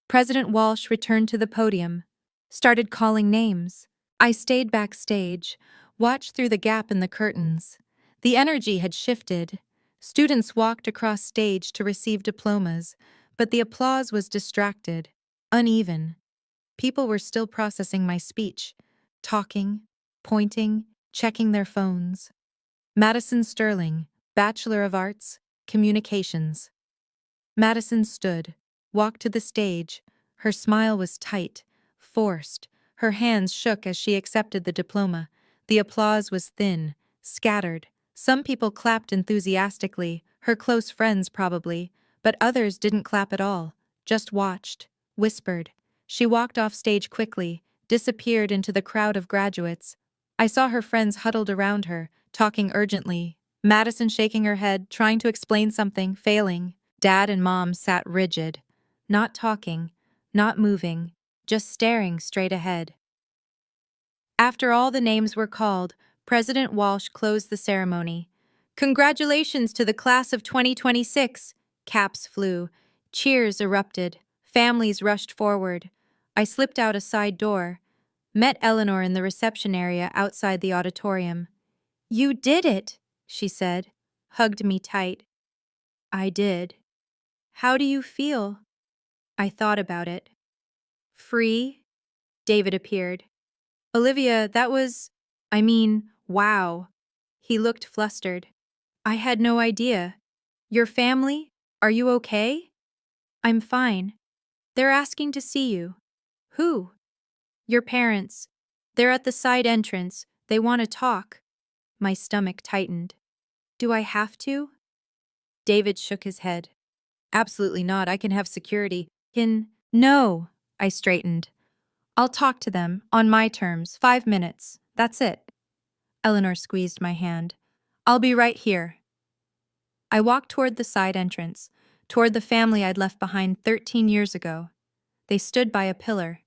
President Walsh returned to the podium, started calling names. I stayed backstage, watched through the gap in the curtains. The energy had shifted. Students walked across stage to receive diplomas, but the applause was distracted, uneven. People were still processing my speech, talking, pointing, checking their phones. Madison Sterling, Bachelor of Arts, Communications. Madison stood, walked to the stage. Her smile was tight, forced. Her hands shook as she accepted the diploma. The applause was thin, scattered. Some people clapped enthusiastically, her close friends probably, but others didn't clap at all, just watched, whispered. She walked off stage quickly, disappeared into the crowd of graduates. I saw her friends huddled around her, talking urgently. Madison shaking her head, trying to explain something, failing. Dad and Mom sat rigid, not talking, not moving, just staring straight ahead. After all the names were called, President Walsh closed the ceremony. "Congratulations to the class of 2026. Caps flew. Cheers erupted. Families rushed forward. I slipped out a side door, met Eleanor in the reception area outside the auditorium. "You did it," she said, hugged me tight. "I did." "How do you feel?" I thought about it. "Free?" David appeared. "Olivia, wow." He looked flustered. "I had no idea. Your family? Are you okay?" "I'm fine. They're asking to see you." "Who?" "Your parents. They're at the side entrance. They want to talk." My stomach tightened. "Do I have to?" David shook his head. "Absolutely not. I can have security. No." I straightened. "I'll talk to them, on my terms, 5 minutes. That's it." Eleanor squeezed my hand. "I'll be right here." I walked toward the side entrance, toward the family I'd left behind 13 years ago. They stood by a pillar.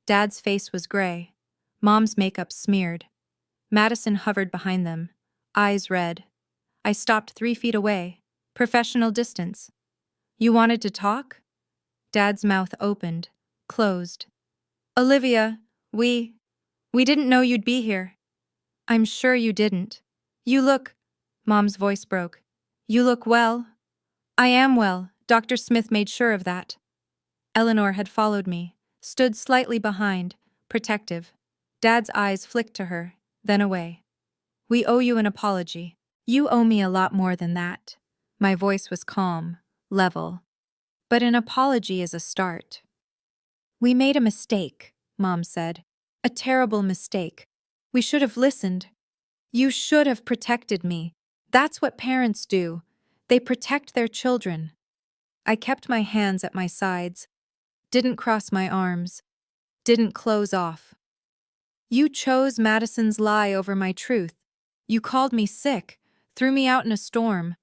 Dad's face was gray. Mom's makeup smeared. Madison hovered behind them, eyes red. I stopped 3 feet away. Professional distance. "You wanted to talk?" Dad's mouth opened, closed. "Olivia, we didn't know you'd be here." "I'm sure you didn't. You look—" Mom's voice broke. "You look well." "I am well. Dr. Smith made sure of that." Eleanor had followed me, stood slightly behind, protective. Dad's eyes flicked to her, then away. "We owe you an apology." "You owe me a lot more than that." My voice was calm, level. "But an apology is a start." "We made a mistake," Mom said. "A terrible mistake. We should have listened. You should have protected me. That's what parents do. They protect their children." I kept my hands at my sides, didn't cross my arms, didn't close off. "You chose Madison's lie over my truth. You called me sick, threw me out in a storm."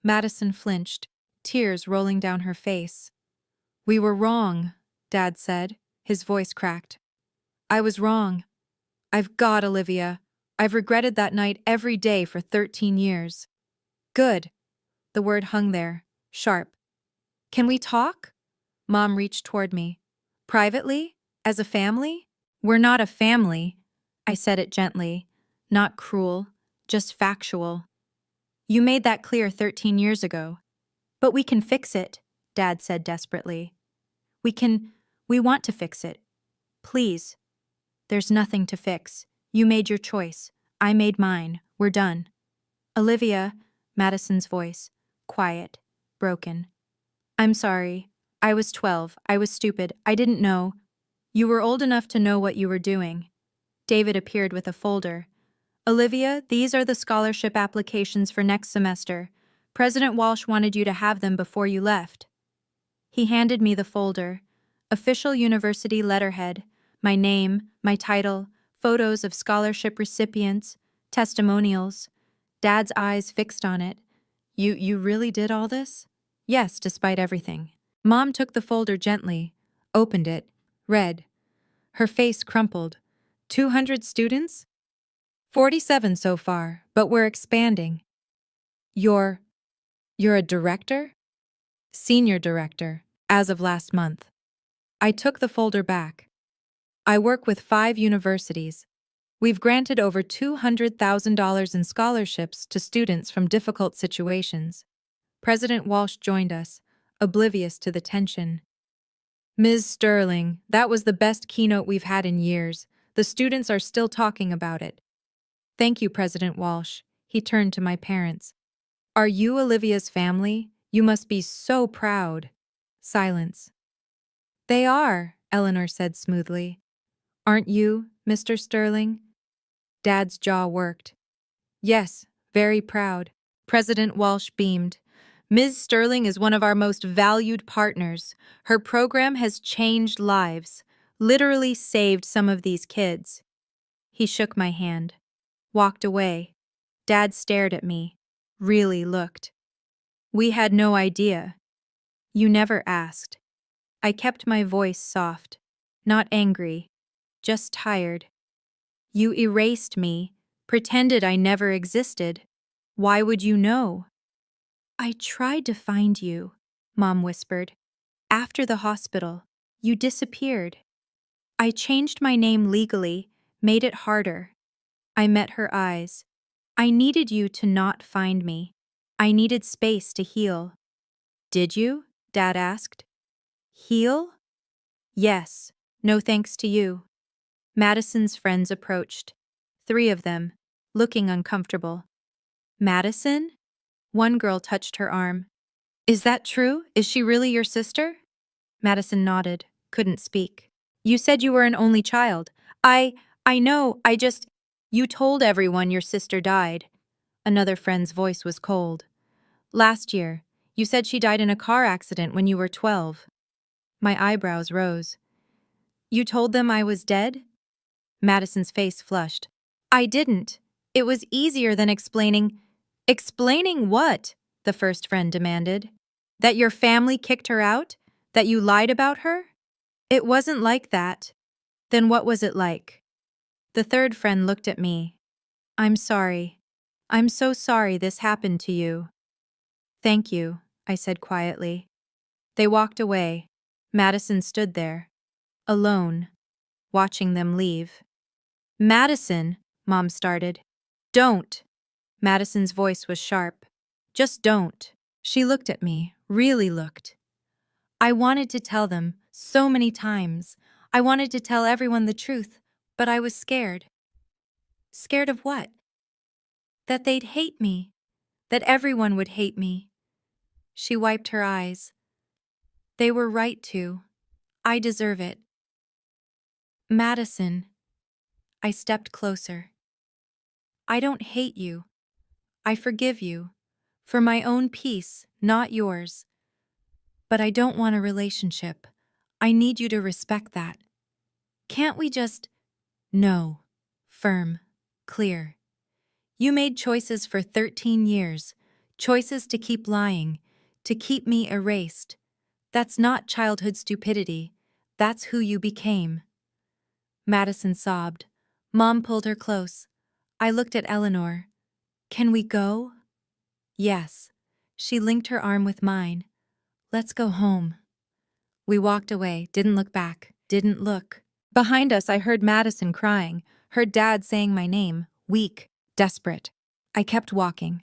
Madison flinched, tears rolling down her face. "We were wrong," Dad said, his voice cracked. "I was wrong. Olivia. I've regretted that night every day for 13 years. "Good." The word hung there, sharp. "Can we talk?" Mom reached toward me. "Privately? As a family?" "We're not a family." I said it gently, not cruel, just factual. "You made that clear 13 years ago." "But we can fix it," Dad said desperately. We want to fix it. Please." "There's nothing to fix. You made your choice. I made mine. We're done." "Olivia," Madison's voice, quiet, broken. "I'm sorry. I was 12. I was stupid. I didn't know." "You were old enough to know what you were doing." David appeared with a folder. Olivia, these are the scholarship applications for next semester. President Walsh wanted you to have them before you left. He handed me the folder. Official university letterhead, my name, my title, photos of scholarship recipients, testimonials. Dad's eyes fixed on it. You really did all this? Yes, despite everything. Mom took the folder gently, opened it, read. Her face crumpled. 200 students? 47 so far, but we're expanding. You're a director? Senior director, as of last month. I took the folder back. I work with 5 universities. We've granted over $200,000 in scholarships to students from difficult situations. President Walsh joined us, oblivious to the tension. Ms. Sterling, that was the best keynote we've had in years. The students are still talking about it. Thank you, President Walsh. He turned to my parents. Are you Olivia's family? You must be so proud. Silence. They are, Eleanor said smoothly. Aren't you, Mr. Sterling? Dad's jaw worked. Yes, very proud. President Walsh beamed. Ms. Sterling is one of our most valued partners. Her program has changed lives, literally saved some of these kids. He shook my hand, walked away. Dad stared at me, really looked. We had no idea. You never asked. I kept my voice soft, not angry, just tired. You erased me, pretended I never existed. Why would you know? I tried to find you, Mom whispered. After the hospital, you disappeared. I changed my name legally, made it harder. I met her eyes. I needed you to not find me. I needed space to heal. Did you? Dad asked. Heal? Yes, no thanks to you. Madison's friends approached. 3 of them, looking uncomfortable. Madison? One girl touched her arm. Is that true? Is she really your sister? Madison nodded, couldn't speak. You said you were an only child. I know, You told everyone your sister died. Another friend's voice was cold. Last year, you said she died in a car accident when you were 12. My eyebrows rose. You told them I was dead? Madison's face flushed. I didn't. It was easier than explaining. Explaining what? The first friend demanded. That your family kicked her out? That you lied about her? It wasn't like that. Then what was it like? The third friend looked at me. I'm sorry. I'm so sorry this happened to you. Thank you, I said quietly. They walked away. Madison stood there, alone, watching them leave. Madison, Mom started. Don't. Madison's voice was sharp. Just don't. She looked at me, really looked. I wanted to tell them, so many times. I wanted to tell everyone the truth, but I was scared. Scared of what? That they'd hate me. That everyone would hate me. She wiped her eyes. They were right to. I deserve it. Madison. I stepped closer. I don't hate you. I forgive you. For my own peace, not yours. But I don't want a relationship. I need you to respect that. Can't we just... No. Firm. Clear. You made choices for 13 years. Choices to keep lying. To keep me erased. That's not childhood stupidity. That's who you became. Madison sobbed. Mom pulled her close. I looked at Eleanor. Can we go? Yes. She linked her arm with mine. Let's go home. We walked away, didn't look back, didn't look. Behind us, I heard Madison crying, heard Dad saying my name, weak, desperate. I kept walking.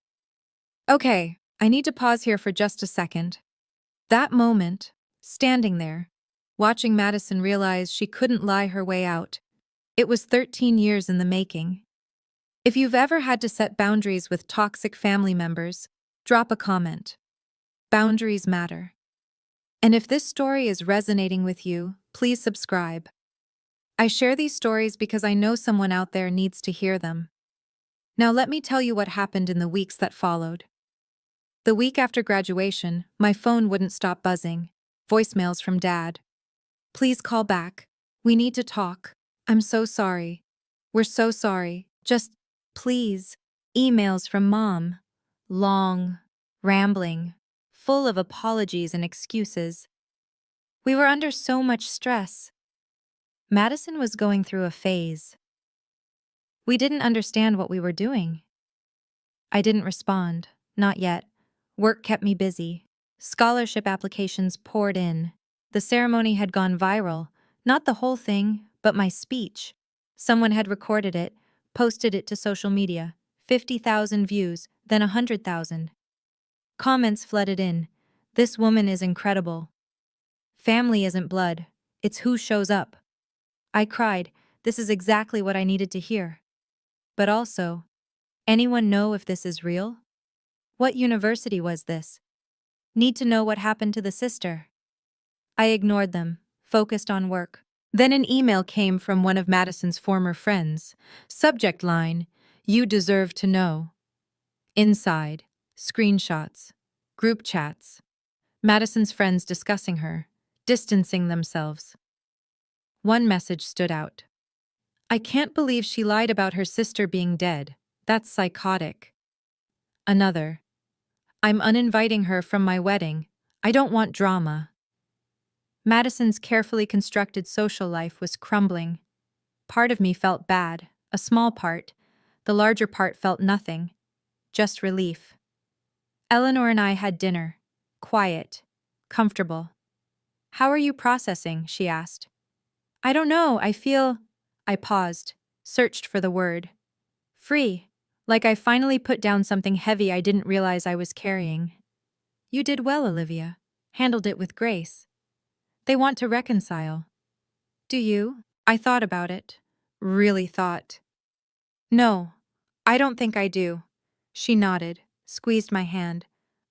Okay, I need to pause here for just a second. That moment, standing there, watching Madison realize she couldn't lie her way out. It was 13 years in the making. If you've ever had to set boundaries with toxic family members, drop a comment. Boundaries matter. And if this story is resonating with you, please subscribe. I share these stories because I know someone out there needs to hear them. Now let me tell you what happened in the weeks that followed. The week after graduation, my phone wouldn't stop buzzing. Voicemails from Dad. Please call back. We need to talk. I'm so sorry. We're so sorry. Just, please. Emails from Mom. Long, rambling, full of apologies and excuses. We were under so much stress. Madison was going through a phase. We didn't understand what we were doing. I didn't respond. Not yet. Work kept me busy. Scholarship applications poured in. The ceremony had gone viral. Not the whole thing, but my speech. Someone had recorded it, posted it to social media. 50,000 views, then 100,000. Comments flooded in. This woman is incredible. Family isn't blood. It's who shows up. I cried. This is exactly what I needed to hear. But also, anyone know if this is real? What university was this? Need to know what happened to the sister. I ignored them, focused on work. Then an email came from one of Madison's former friends. Subject line, "You deserve to know." Inside, screenshots, group chats. Madison's friends discussing her, distancing themselves. One message stood out. "I can't believe she lied about her sister being dead. That's psychotic." Another. "I'm uninviting her from my wedding. I don't want drama." Madison's carefully constructed social life was crumbling. Part of me felt bad, a small part. The larger part felt nothing, just relief. Eleanor and I had dinner. Quiet, comfortable. "How are you processing?" she asked. "I don't know, I feel—" I paused, searched for the word. "Free. Like I finally put down something heavy I didn't realize I was carrying." "You did well, Olivia. Handled it with grace. They want to reconcile." "Do you?" I thought about it. Really thought. "No, I don't think I do." She nodded, squeezed my hand.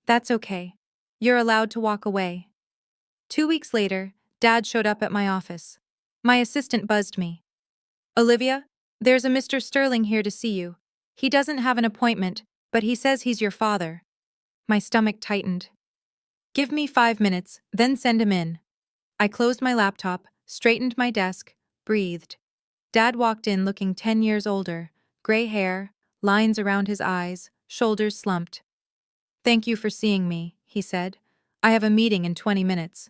"That's okay. You're allowed to walk away." 2 weeks later, Dad showed up at my office. My assistant buzzed me. "Olivia, there's a Mr. Sterling here to see you. He doesn't have an appointment, but he says he's your father." My stomach tightened. "Give me 5 minutes, then send him in." I closed my laptop, straightened my desk, breathed. Dad walked in looking 10 years older, gray hair, lines around his eyes, shoulders slumped. "Thank you for seeing me," he said. "I have a meeting in 20 minutes.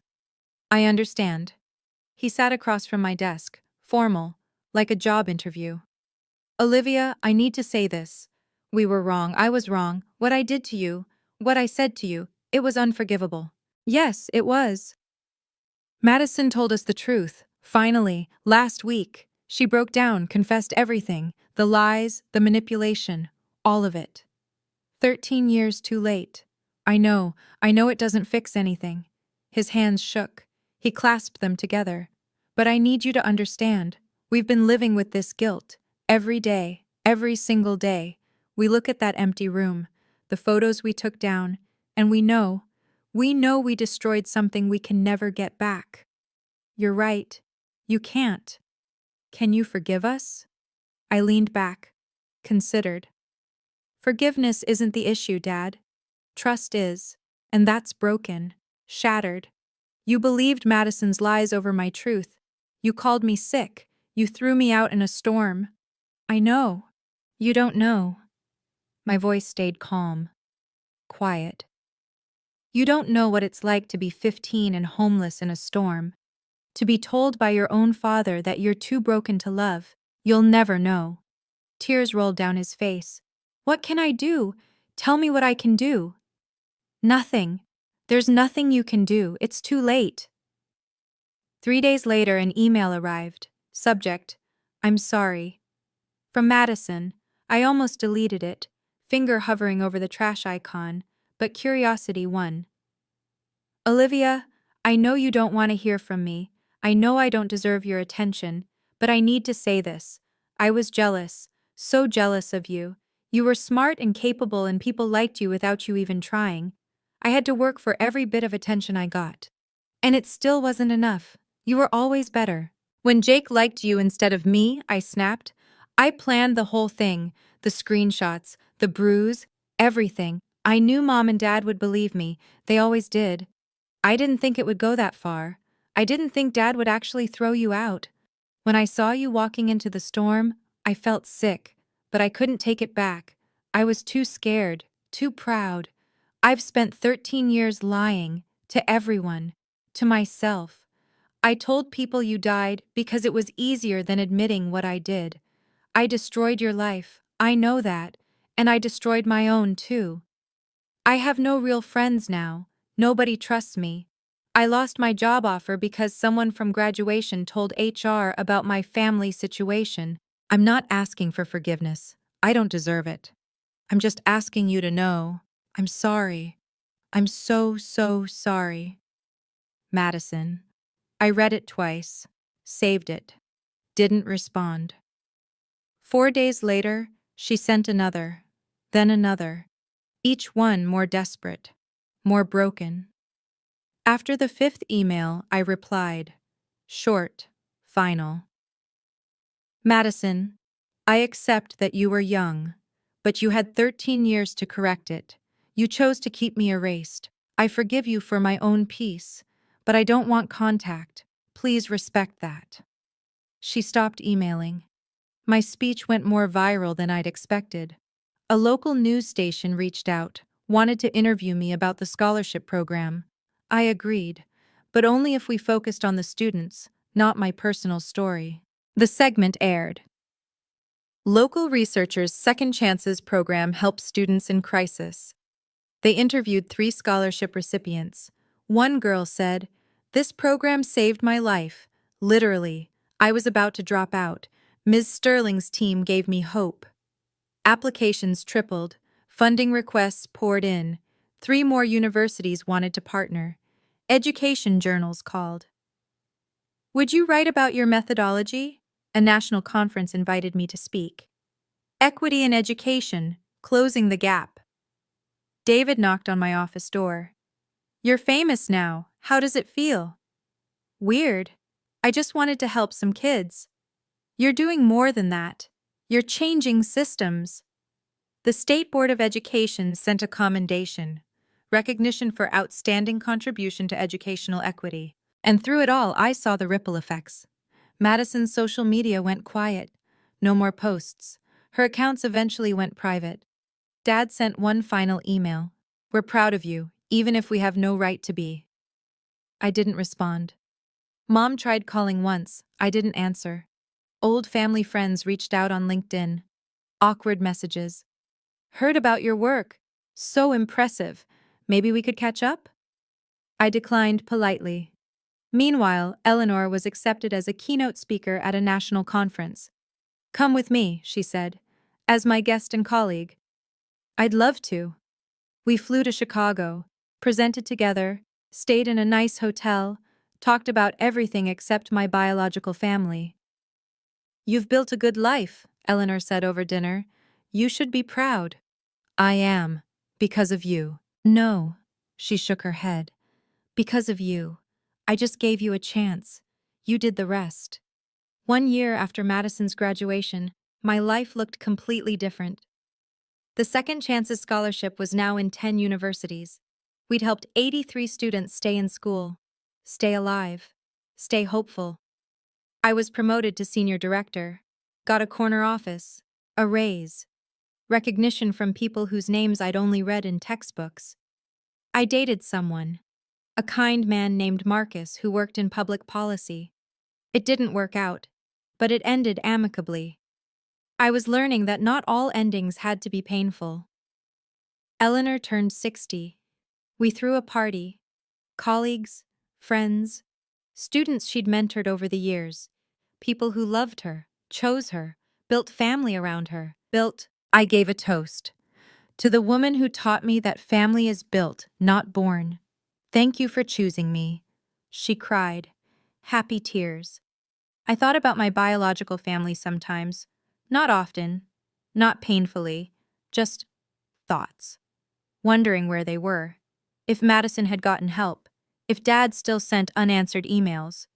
"I understand." He sat across from my desk, formal, like a job interview. "Olivia, I need to say this. We were wrong. I was wrong. What I did to you, what I said to you, it was unforgivable." "Yes, it was." Madison told us the truth. Finally, last week, she broke down, confessed everything, the lies, the manipulation, all of it. 13 years too late. I know it doesn't fix anything." His hands shook. He clasped them together. "But I need you to understand. We've been living with this guilt. Every day, every single day. We look at that empty room, the photos we took down, and we know we destroyed something we can never get back." "You're right. You can't. Can you forgive us?" I leaned back, considered. "Forgiveness isn't the issue, Dad. Trust is, and that's broken, shattered. You believed Madison's lies over my truth. You called me sick. You threw me out in a storm." "I know. You don't know." My voice stayed calm, quiet. "You don't know what it's like to be 15 and homeless in a storm. To be told by your own father that you're too broken to love. You'll never know." Tears rolled down his face. "What can I do? Tell me what I can do." "Nothing. There's nothing you can do. It's too late." 3 days later, an email arrived. Subject, "I'm sorry." From Madison. I almost deleted it, finger hovering over the trash icon, but curiosity won. "Olivia, I know you don't want to hear from me. I know I don't deserve your attention, but I need to say this. I was jealous, so jealous of you. You were smart and capable and people liked you without you even trying. I had to work for every bit of attention I got. And it still wasn't enough. You were always better. When Jake liked you instead of me, I snapped. I planned the whole thing, the screenshots, the bruise, everything. I knew Mom and Dad would believe me. They always did. I didn't think it would go that far. I didn't think Dad would actually throw you out. When I saw you walking into the storm, I felt sick, but I couldn't take it back. I was too scared, too proud. I've spent 13 years lying, to everyone, to myself. I told people you died because it was easier than admitting what I did. I destroyed your life, I know that, and I destroyed my own too. I have no real friends now. Nobody trusts me. I lost my job offer because someone from graduation told HR about my family situation. I'm not asking for forgiveness. I don't deserve it. I'm just asking you to know. I'm sorry. I'm so sorry. Madison. I read it twice, saved it, didn't respond. 4 days later, she sent another, then another, each one more desperate, more broken. After the fifth email, I replied, short, final. Madison, I accept that you were young, but you had 13 years to correct it. You chose to keep me erased. I forgive you for my own peace, but I don't want contact. Please respect that. She stopped emailing. My speech went more viral than I'd expected. A local news station reached out, wanted to interview me about the scholarship program. I agreed, but only if we focused on the students, not my personal story. The segment aired. Local researchers' Second Chances program helps students in crisis. They interviewed 3 scholarship recipients. One girl said, "This program saved my life. Literally, I was about to drop out. Ms. Sterling's team gave me hope." Applications tripled. Funding requests poured in. 3 more universities wanted to partner. Education journals called. Would you write about your methodology? A national conference invited me to speak. Equity in education, closing the gap. David knocked on my office door. You're famous now. How does it feel? Weird. I just wanted to help some kids. You're doing more than that. You're changing systems. The State Board of Education sent a commendation, recognition for outstanding contribution to educational equity. And through it all, I saw the ripple effects. Madison's social media went quiet. No more posts. Her accounts eventually went private. Dad sent one final email. We're proud of you, even if we have no right to be. I didn't respond. Mom tried calling once. I didn't answer. Old family friends reached out on LinkedIn. Awkward messages. Heard about your work. So impressive. Maybe we could catch up? I declined politely. Meanwhile, Eleanor was accepted as a keynote speaker at a national conference. Come with me, she said, as my guest and colleague. I'd love to. We flew to Chicago, presented together, stayed in a nice hotel, talked about everything except my biological family. You've built a good life, Eleanor said over dinner. You should be proud. I am, because of you. No, she shook her head. Because of you. I just gave you a chance. You did the rest. 1 year after Madison's graduation, my life looked completely different. The Second Chances Scholarship was now in 10 universities. We'd helped 83 students stay in school, stay alive, stay hopeful. I was promoted to senior director, got a corner office, a raise, recognition from people whose names I'd only read in textbooks. I dated someone, a kind man named Marcus who worked in public policy. It didn't work out, but it ended amicably. I was learning that not all endings had to be painful. Eleanor turned 60. We threw a party. Colleagues, friends, students she'd mentored over the years, people who loved her, chose her, built family around her, I gave a toast. To the woman who taught me that family is built, not born. Thank you for choosing me. She cried, happy tears. I thought about my biological family sometimes, not often, not painfully, just thoughts. Wondering where they were, if Madison had gotten help, if Dad still sent unanswered emails.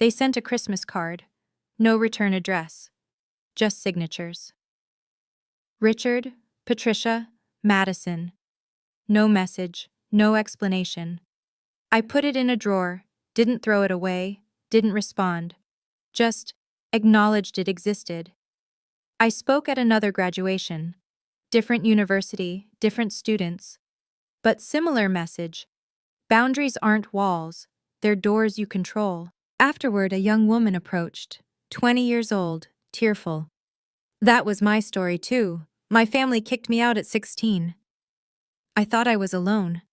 They sent a Christmas card. No return address. Just signatures. Richard, Patricia, Madison. No message, no explanation. I put it in a drawer, didn't throw it away, didn't respond. Just acknowledged it existed. I spoke at another graduation. Different university, different students. But similar message. Boundaries aren't walls, they're doors you control. Afterward, a young woman approached, 20 years old, tearful. That was my story too. My family kicked me out at 16. I thought I was alone.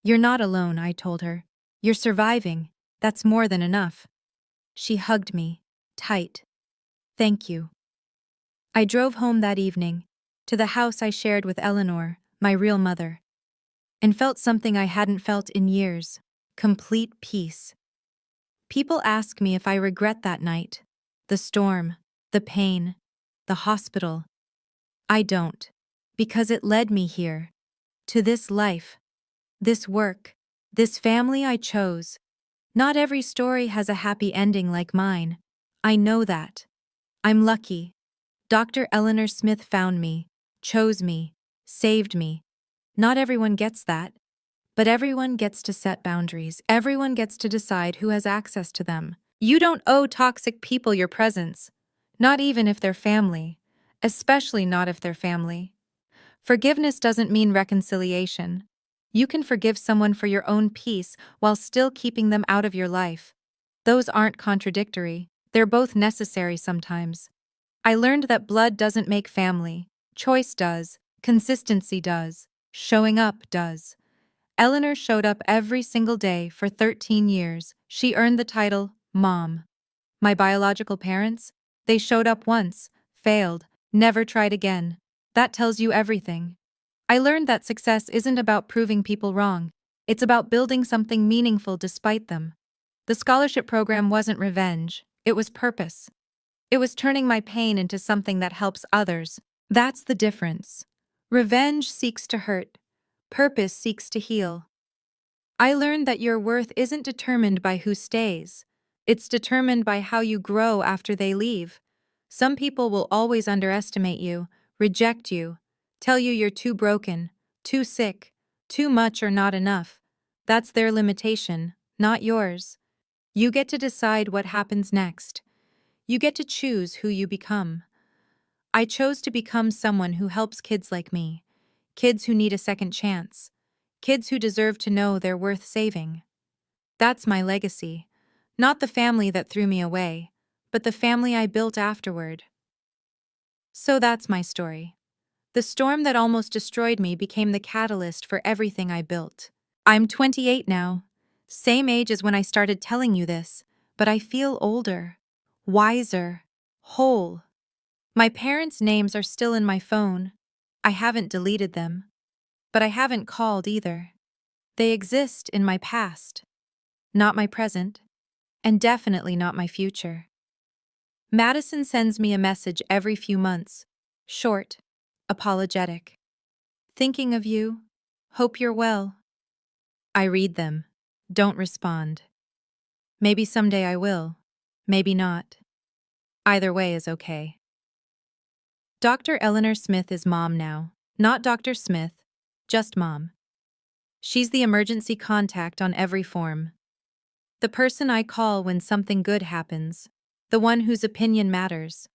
You're not alone, I told her. You're surviving. That's more than enough. She hugged me, tight. Thank you. I drove home that evening, to the house I shared with Eleanor, my real mother, and felt something I hadn't felt in years, complete peace. People ask me if I regret that night, the storm, the pain, the hospital. I don't, because it led me here, to this life, this work, this family I chose. Not every story has a happy ending like mine. I know that. I'm lucky. Dr. Eleanor Smith found me, chose me, saved me. Not everyone gets that. But everyone gets to set boundaries. Everyone gets to decide who has access to them. You don't owe toxic people your presence. Not even if they're family. Especially not if they're family. Forgiveness doesn't mean reconciliation. You can forgive someone for your own peace while still keeping them out of your life. Those aren't contradictory. They're both necessary sometimes. I learned that blood doesn't make family. Choice does. Consistency does. Showing up does. Eleanor showed up every single day for 13 years. She earned the title Mom. My biological parents? They showed up once, failed, never tried again. That tells you everything. I learned that success isn't about proving people wrong. It's about building something meaningful despite them. The scholarship program wasn't revenge. It was purpose. It was turning my pain into something that helps others. That's the difference. Revenge seeks to hurt. Purpose seeks to heal. I learned that your worth isn't determined by who stays. It's determined by how you grow after they leave. Some people will always underestimate you, reject you, tell you you're too broken, too sick, too much or not enough. That's their limitation, not yours. You get to decide what happens next. You get to choose who you become. I chose to become someone who helps kids like me, kids who need a second chance, kids who deserve to know they're worth saving. That's my legacy. Not the family that threw me away, but the family I built afterward. So that's my story. The storm that almost destroyed me became the catalyst for everything I built. I'm 28 now, same age as when I started telling you this, but I feel older, wiser, whole. My parents' names are still in my phone. I haven't deleted them. But I haven't called either. They exist in my past, not my present, and definitely not my future. Madison sends me a message every few months, short, apologetic. Thinking of you, hope you're well. I read them, don't respond. Maybe someday I will, maybe not. Either way is okay. Dr. Eleanor Smith is Mom now, not Dr. Smith, just Mom. She's the emergency contact on every form. The person I call when something good happens, the one whose opinion matters.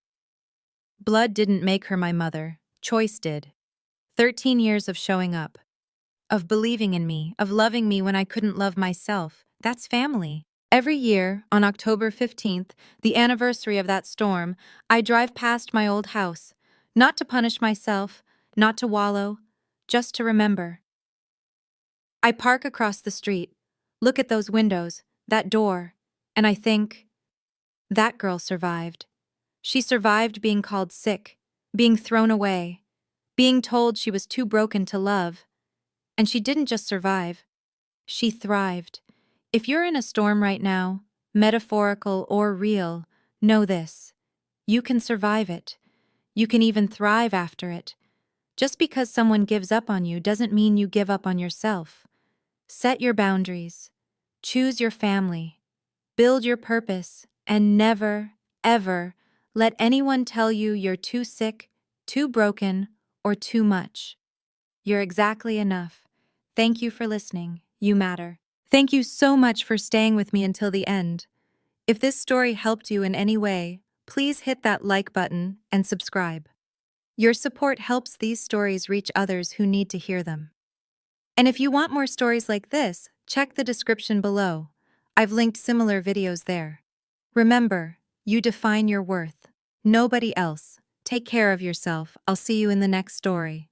Blood didn't make her my mother, choice did. 13 years of showing up, of believing in me, of loving me when I couldn't love myself. That's family. Every year, on October 15th, the anniversary of that storm, I drive past my old house, not to punish myself, not to wallow, just to remember. I park across the street, look at those windows, that door, and I think, that girl survived. She survived being called sick, being thrown away, being told she was too broken to love. And she didn't just survive, she thrived. If you're in a storm right now, metaphorical or real, know this. You can survive it. You can even thrive after it. Just because someone gives up on you doesn't mean you give up on yourself. Set your boundaries. Choose your family. Build your purpose, and never, ever let anyone tell you you're too sick, too broken, or too much. You're exactly enough. Thank you for listening. You matter. Thank you so much for staying with me until the end. If this story helped you in any way, please hit that like button and subscribe. Your support helps these stories reach others who need to hear them. And if you want more stories like this, check the description below. I've linked similar videos there. Remember, you define your worth. Nobody else. Take care of yourself. I'll see you in the next story.